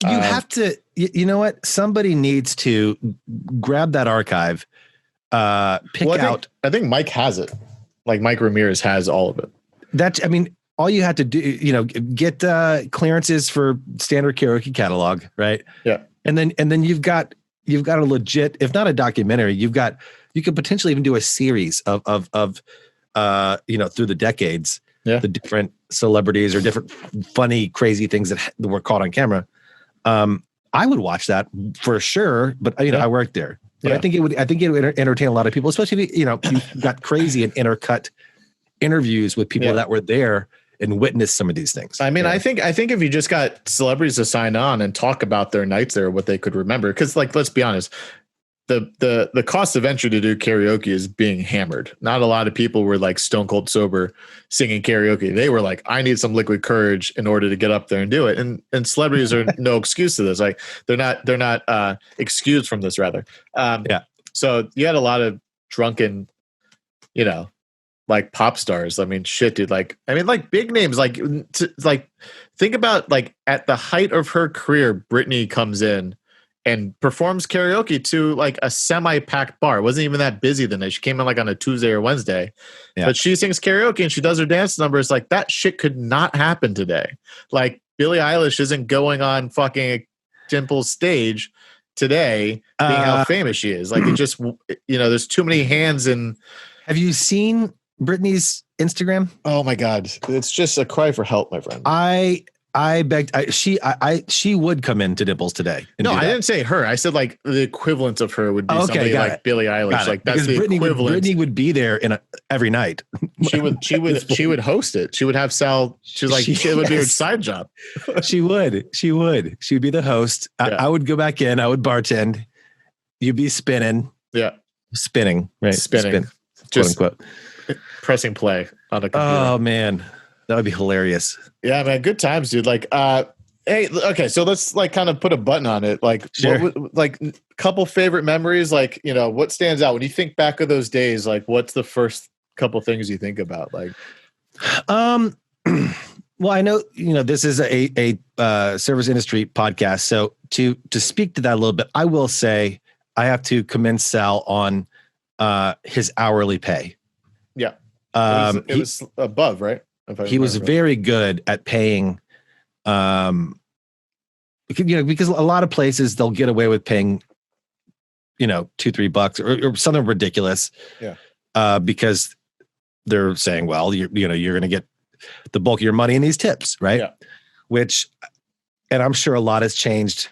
You have to, you know what? Somebody needs to grab that archive, I think Mike has it. Like Mike Ramirez has all of it. all you had to do, get clearances for standard karaoke catalog, right? Yeah. And then you've got a legit, if not a documentary, you could potentially even do a series of through the decades, the different celebrities or different funny, crazy things that were caught on camera. I would watch that for sure, but I worked there. But I think it would entertain a lot of people, especially if you got crazy and intercut interviews with people that were there and witnessed some of these things. I mean, I think if you just got celebrities to sign on and talk about their nights there, what they could remember, because let's be honest, the cost of entry to do karaoke is being hammered. Not a lot of people were like stone cold sober singing karaoke. They were like, I need some liquid courage in order to get up there and do it. And celebrities are no excuse to this. Like they're not excused from this, rather. So you had a lot of drunken, like pop stars. I mean, shit, dude. Like big names. Like think about like at the height of her career, Britney comes in and performs karaoke to like a semi-packed bar. It wasn't even that busy the night. She came in like on a Tuesday or Wednesday, but she sings karaoke and she does her dance numbers. Like that shit could not happen today. Like Billie Eilish isn't going on fucking Dimples stage today being how famous she is. Like it just, there's too many hands in. Have you seen Britney's Instagram? Oh my God. It's just a cry for help, my friend. I begged. She would come into Dimples today. No, I didn't say her. I said like the equivalent of her would be somebody like Billie Eilish. Like that's the equivalent. Britney would be there every night. She would host it. She would have Sal. She's like it would be her side job. She would. She would be the host. I would go back in. I would bartend. You'd be spinning. Yeah, spinning. Right, spinning. Just quote unquote. Pressing play on a computer. Oh man. That would be hilarious. Yeah, man. Good times, dude. Like, hey, okay. So let's like kind of put a button on it. Like, sure. Like couple favorite memories. Like, what stands out when you think back of those days? Like, what's the first couple things you think about? Like, well, I know this is a service industry podcast. So to speak to that a little bit, I will say I have to commend Sal on his hourly pay. Yeah, it was above, right? He was very good at paying, because a lot of places they'll get away with paying, $2-3 or something ridiculous. Yeah. Because they're saying, well, you're going to get the bulk of your money in these tips, right? Yeah. And I'm sure a lot has changed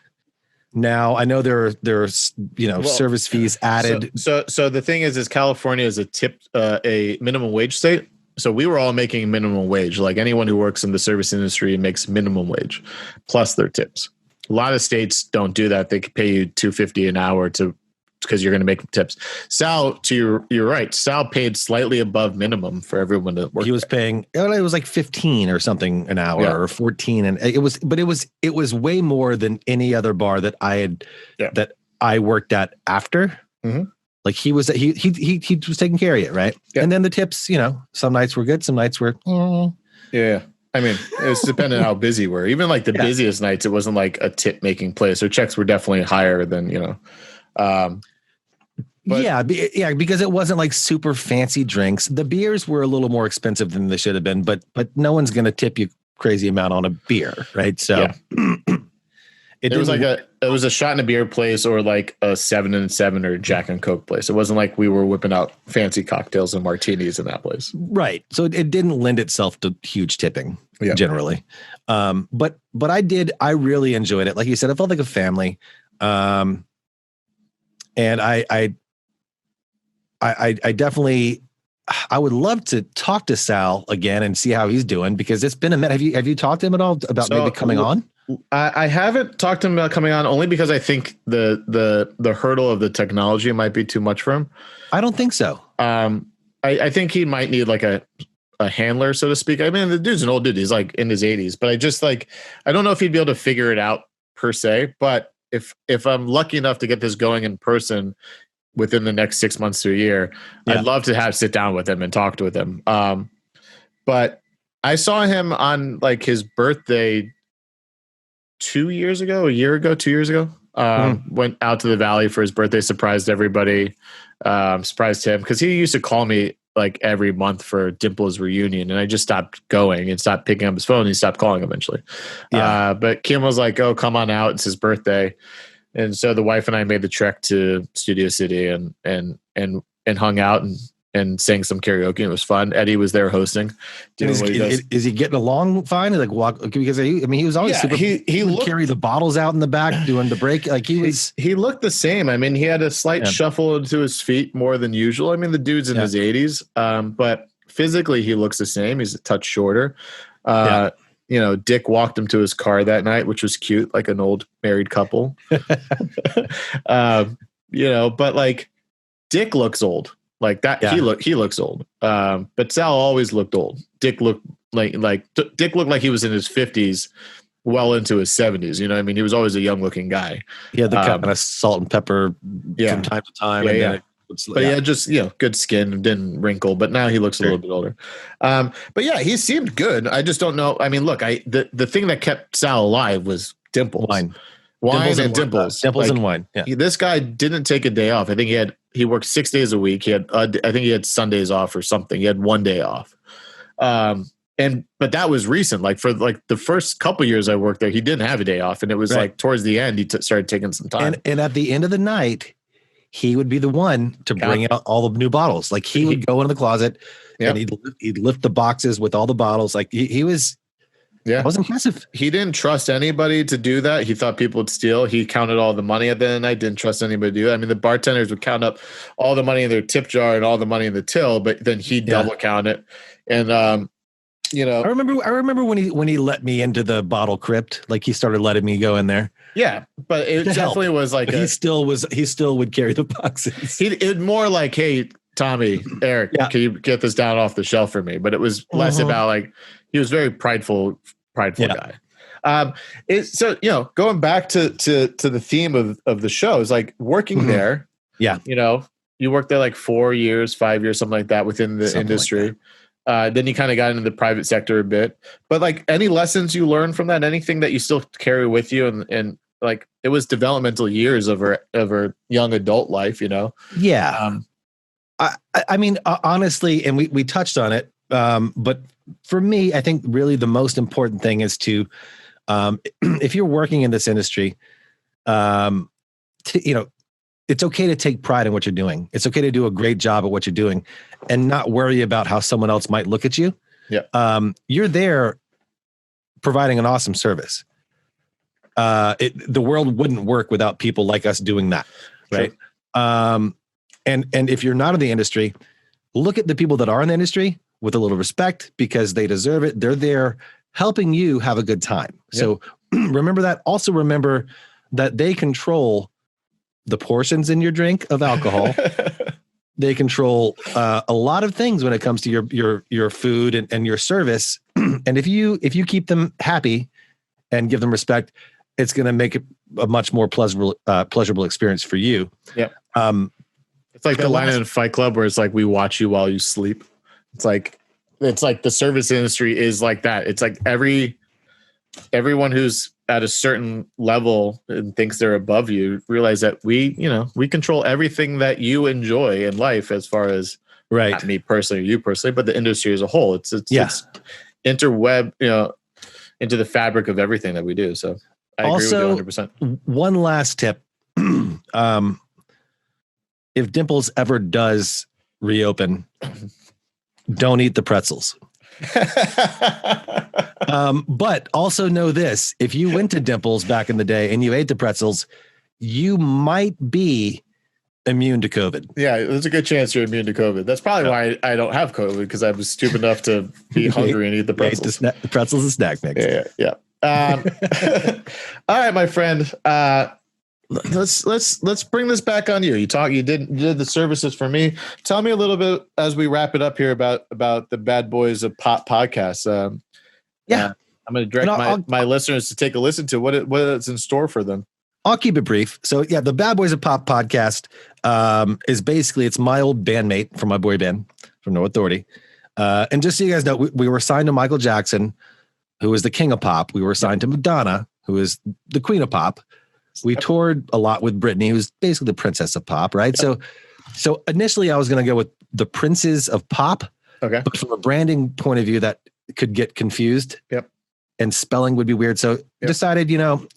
now. I know there's service fees added. So the thing is California is a minimum wage state. So we were all making minimum wage. Like anyone who works in the service industry makes minimum wage plus their tips. A lot of states don't do that. They could pay you $2.50 an hour because you're going to make tips. Sal, you're right. Sal paid slightly above minimum for everyone to work. He was paying, it was like 15 or something an hour or 14. And it was way more than any other bar that I worked at after. Mm-hmm. Like he was taking care of it, right? Yeah. And then the tips, some nights were good, some nights were. Yeah, I mean, it was depending on how busy we were. Even like the busiest nights, it wasn't like a tip making place. Their checks were definitely higher than because it wasn't like super fancy drinks. The beers were a little more expensive than they should have been, but no one's going to tip you crazy amount on a beer, right? So. Yeah. It was a shot in a beer place or like a 7 and 7 or Jack and Coke place. It wasn't like we were whipping out fancy cocktails and martinis in that place. Right. So it didn't lend itself to huge tipping generally. But I really enjoyed it. Like you said, it felt like a family. And I definitely, I would love to talk to Sal again and see how he's doing because it's been a minute. Have you talked to him at all about maybe coming on? I haven't talked to him about coming on only because I think the hurdle of the technology might be too much for him. I don't think so. I think he might need like a handler, so to speak. I mean, the dude's an old dude. He's like in his 80s, but I don't know if he'd be able to figure it out per se. But if I'm lucky enough to get this going in person within the next 6 months to a year, I'd love to sit down with him and talk with him. But I saw him on like his birthday 2 years ago, 2 years ago, went out to the Valley for his birthday, surprised everybody, surprised him. Cause he used to call me like every month for Dimples reunion, and I just stopped going and stopped picking up his phone. And he stopped calling eventually. Yeah. But Kim was like, "Oh, come on out. It's his birthday." And so the wife and I made the trek to Studio City and hung out and sang some karaoke. It was fun. Eddie was there hosting. Is he getting along fine? Like walk, because he was always super. He would carry the bottles out in the back doing the break. Like he looked the same. I mean, he had a slight shuffle into his feet more than usual. I mean, the dude's in his 80s, but physically he looks the same. He's a touch shorter. You know, Dick walked him to his car that night, which was cute, like an old married couple. You know, but like Dick looks old. Like that, he looks old. But Sal always looked old. Dick looked Dick looked like he was in his 50s, well into his 70s. You know what I mean? He was always a young looking guy. He had the kind of salt and pepper from time to time. But he had just, you know, good skin, didn't wrinkle, but now he looks a little bit older. But yeah, he seemed good. I just don't know. I mean, look, the thing that kept Sal alive was Dimples. Wine and Dimples. Dimples and wine. Yeah. This guy didn't take a day off. I think he worked 6 days a week. I think he had Sundays off or something. He had one day off. But that was recent. Like for like the first couple years I worked there, he didn't have a day off. And it was like towards the end, he started taking some time. And at the end of the night, he would be the one to bring out all the new bottles. Like he would go into the closet and he'd lift the boxes with all the bottles. Like he was, that was impressive. He didn't trust anybody to do that. He thought people would steal. He counted all the money at the end of the night. Didn't trust anybody to do that. I mean, the bartenders would count up all the money in their tip jar and all the money in the till, but then he'd double count it. And, you know, I remember when he let me into the bottle crypt, like he started letting me go in there. Yeah, but it definitely was like he still would carry the boxes. It more like, hey, Tommy, Eric, can you get this down off the shelf for me? But it was less about like he was very prideful guy. So you know, going back to the theme of the show is like working there. Yeah, you know, you worked there like 4 years, 5 years, something like that within the industry. Like then you kind of got into the private sector a bit. But like any lessons you learned from that, anything that you still carry with you, and like it was developmental years of our young adult life, you know? Yeah. I mean, honestly, and we touched on it. But for me, I think really the most important thing is to, if you're working in this industry, you know, it's okay to take pride in what you're doing. It's okay to do a great job at what you're doing and not worry about how someone else might look at you. Yeah. You're there providing an awesome service. The world wouldn't work without people like us doing that. Right. Sure. And if you're not in the industry, look at the people that are in the industry with a little respect because they deserve it. They're there helping you have a good time. Yep. So remember that. Also remember that they control the portions in your drink of alcohol. They control a lot of things when it comes to your food and your service. And if you keep them happy and give them respect, it's going to make it a much more pleasurable experience for you. Yeah. It's like the line in Fight Club where it's like, we watch you while you sleep. It's like the service industry is like that. It's like everyone who's at a certain level and thinks they're above you realize that we control everything that you enjoy in life as far as not me personally or you personally, but the industry as a whole. It's interweb, you know, into the fabric of everything that we do. So I agree with you 100%. One last tip. If Dimples ever does reopen, don't eat the pretzels. But also know this, if you went to Dimples back in the day and you ate the pretzels, you might be immune to COVID. Yeah, there's a good chance you're immune to COVID. That's probably why I don't have COVID, because I was stupid enough to be hungry and eat the pretzels. The pretzels and snack mix. Yeah. All right, my friend. Let's bring this back on you. You did the services for me. Tell me a little bit as we wrap it up here about the Bad Boys of Pop podcast. I'm going to direct my listeners to take a listen to what it's in store for them. I'll keep it brief. So yeah, the Bad Boys of Pop podcast is basically, it's my old bandmate from my boy band from No Authority. And just so you guys know, we were signed to Michael Jackson, who is the king of pop. We were signed to Madonna, who is the queen of pop. We toured a lot with Britney, who's basically the princess of pop, right? Yep. So initially I was going to go the Princes of Pop. Okay. But from a branding point of view, that could get confused. Yep. And spelling would be weird. So decided,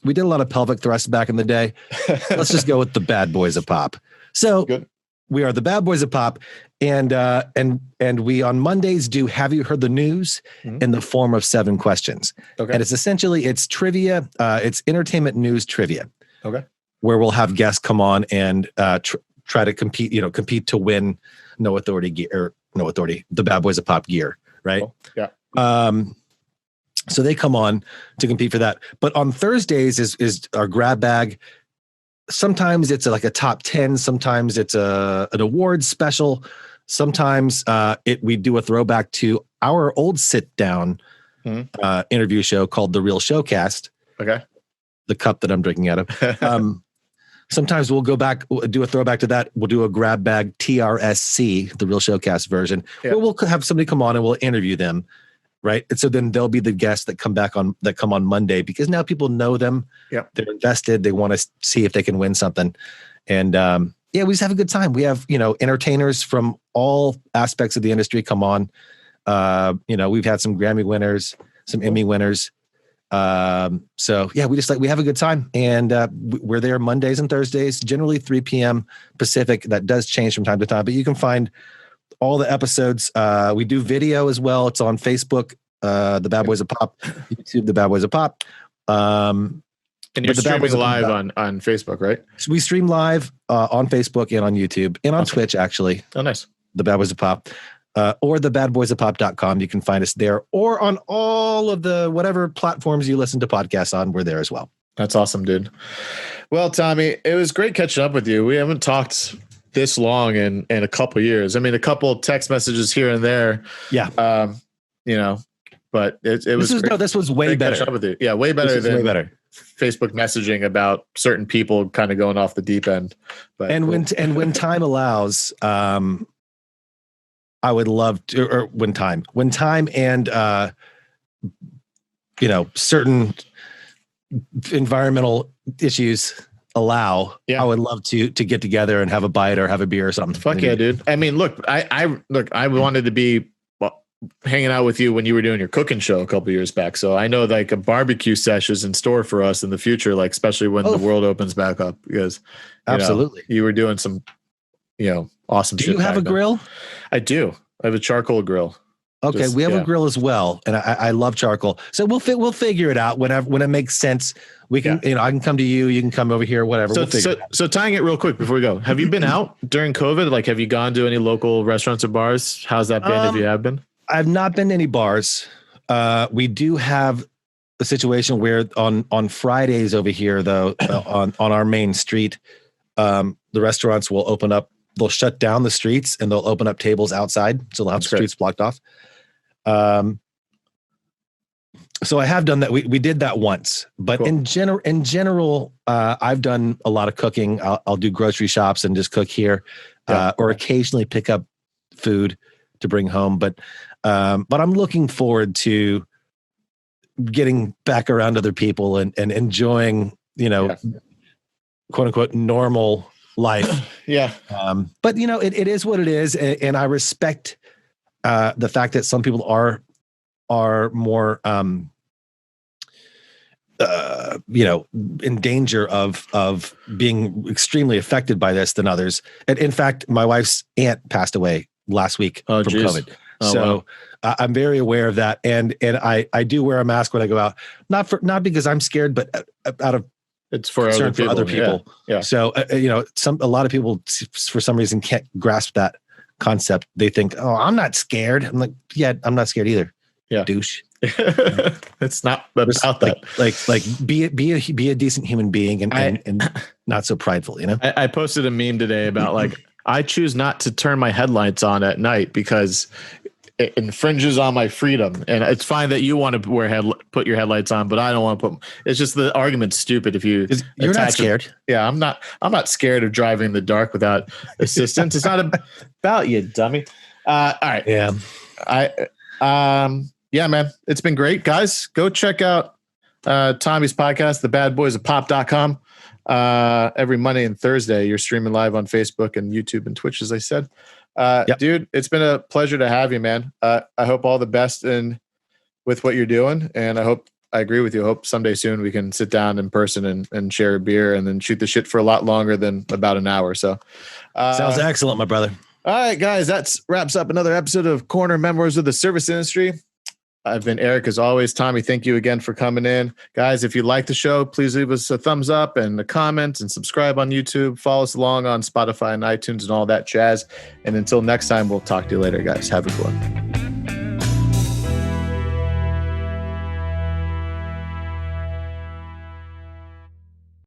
we did a lot of pelvic thrusts back in the day. Let's just go with the Bad Boys of Pop. So Good. We are the Bad Boys of Pop. And we on Mondays do Have You Heard the News in the form of 7 questions. Okay. And it's trivia. It's entertainment news trivia. Okay. Where we'll have guests come on and try to compete to win the Bad Boys of Pop gear. Right. Cool. Yeah. So they come on to compete for that. But on Thursdays is our grab bag. Sometimes it's like a top 10. Sometimes it's an awards special. Sometimes we do a throwback to our old sit down interview show called The Real Showcast. Okay. The cup that I'm drinking out of. Sometimes we'll go back, do a throwback to that. We'll do a grab bag TRSC, the Real Showcast version, where we'll have somebody come on and we'll interview them. Right. And so then they'll be the guests that come on Monday, because now people know them. Yep. They're invested. They want to see if they can win something. And we just have a good time. We have, entertainers from all aspects of the industry come on. We've had some Grammy winners, some Emmy winners. We have a good time. And we're there Mondays and Thursdays, generally 3 p.m. Pacific. That does change from time to time, but you can find all the episodes. We do video as well. It's on Facebook, The Bad Boys of Pop, YouTube, The Bad Boys of Pop. And you're streaming live on Facebook, right? So we stream live on Facebook and on YouTube and on Twitch, actually. Oh, nice. The Bad Boys of Pop. Or thebadboysofpop.com. You can find us there, or on all of the whatever platforms you listen to podcasts on. We're there as well. That's awesome, dude. Well, Tommy, it was great catching up with you. We haven't talked this long in a couple of years. I mean, a couple of text messages here and there. Yeah. But it was this was way better. Catching up with you. Yeah, way better than Facebook messaging about certain people kind of going off the deep end. But when time allows, I would love to, or when time and certain environmental issues allow, I would love to get together and have a bite or have a beer or something. Fuck yeah, dude. I mean, look, I wanted to be hanging out with you when you were doing your cooking show a couple of years back. So I know like a barbecue sesh is in store for us in the future, like especially when the world opens back up, because absolutely you were doing some, awesome shit. Do you have a grill? I do. I have a charcoal grill. Okay. We have a grill as well. And I love charcoal. So we'll figure it out when it makes sense. We can, I can come to you, you can come over here, whatever. So tying it real quick before we go, have you been out during COVID? Like, have you gone to any local restaurants or bars? How's that been? If you have been? I've not been to any bars. We do have a situation where on Fridays over here, though, on our main street, the restaurants will open up. They'll shut down the streets and they'll open up tables outside. So they'll have the streets blocked off. So I have done that. We did that once, but cool. in general, I've done a lot of cooking. I'll do grocery shops and just cook here, or occasionally pick up food to bring home. But I'm looking forward to getting back around other people and enjoying, quote unquote, normal life. Yeah. But it is what it is. And I respect the fact that some people are more, in danger of being extremely affected by this than others. And in fact, my wife's aunt passed away last week from COVID. So wow. I'm very aware of that. And I do wear a mask when I go out, not because I'm scared, but out of it's for other people. Yeah. So, a lot of people for some reason can't grasp that concept. They think, oh, I'm not scared. I'm like, yeah, I'm not scared either. Yeah. Douche. It's not about that. Like be a decent human being and not so prideful, I posted a meme today about like, I choose not to turn my headlights on at night because it infringes on my freedom. And it's fine that you want to put your headlights on, but I don't want to put. It's just the argument's stupid. If you're not scared. Yeah, I'm not scared of driving in the dark without assistance. It's not about you, dummy. All right. Yeah. Yeah, man, it's been great, guys. Go check out Tommy's podcast, thebadboysofpop.com. Every Monday and Thursday, you're streaming live on Facebook and YouTube and Twitch, as I said. Yep. Dude, it's been a pleasure to have you, man. I hope all the best with what you're doing. And I agree with you. I hope someday soon we can sit down in person and share a beer and then shoot the shit for a lot longer than about an hour. So sounds excellent, my brother. All right, guys, that wraps up another episode of Corner Memoirs of the Service Industry. I've been Eric as always. Tommy, thank you again for coming in. Guys, if you like the show, please leave us a thumbs up and a comment and subscribe on YouTube. Follow us along on Spotify and iTunes and all that jazz. And until next time, we'll talk to you later, guys. Have a good one.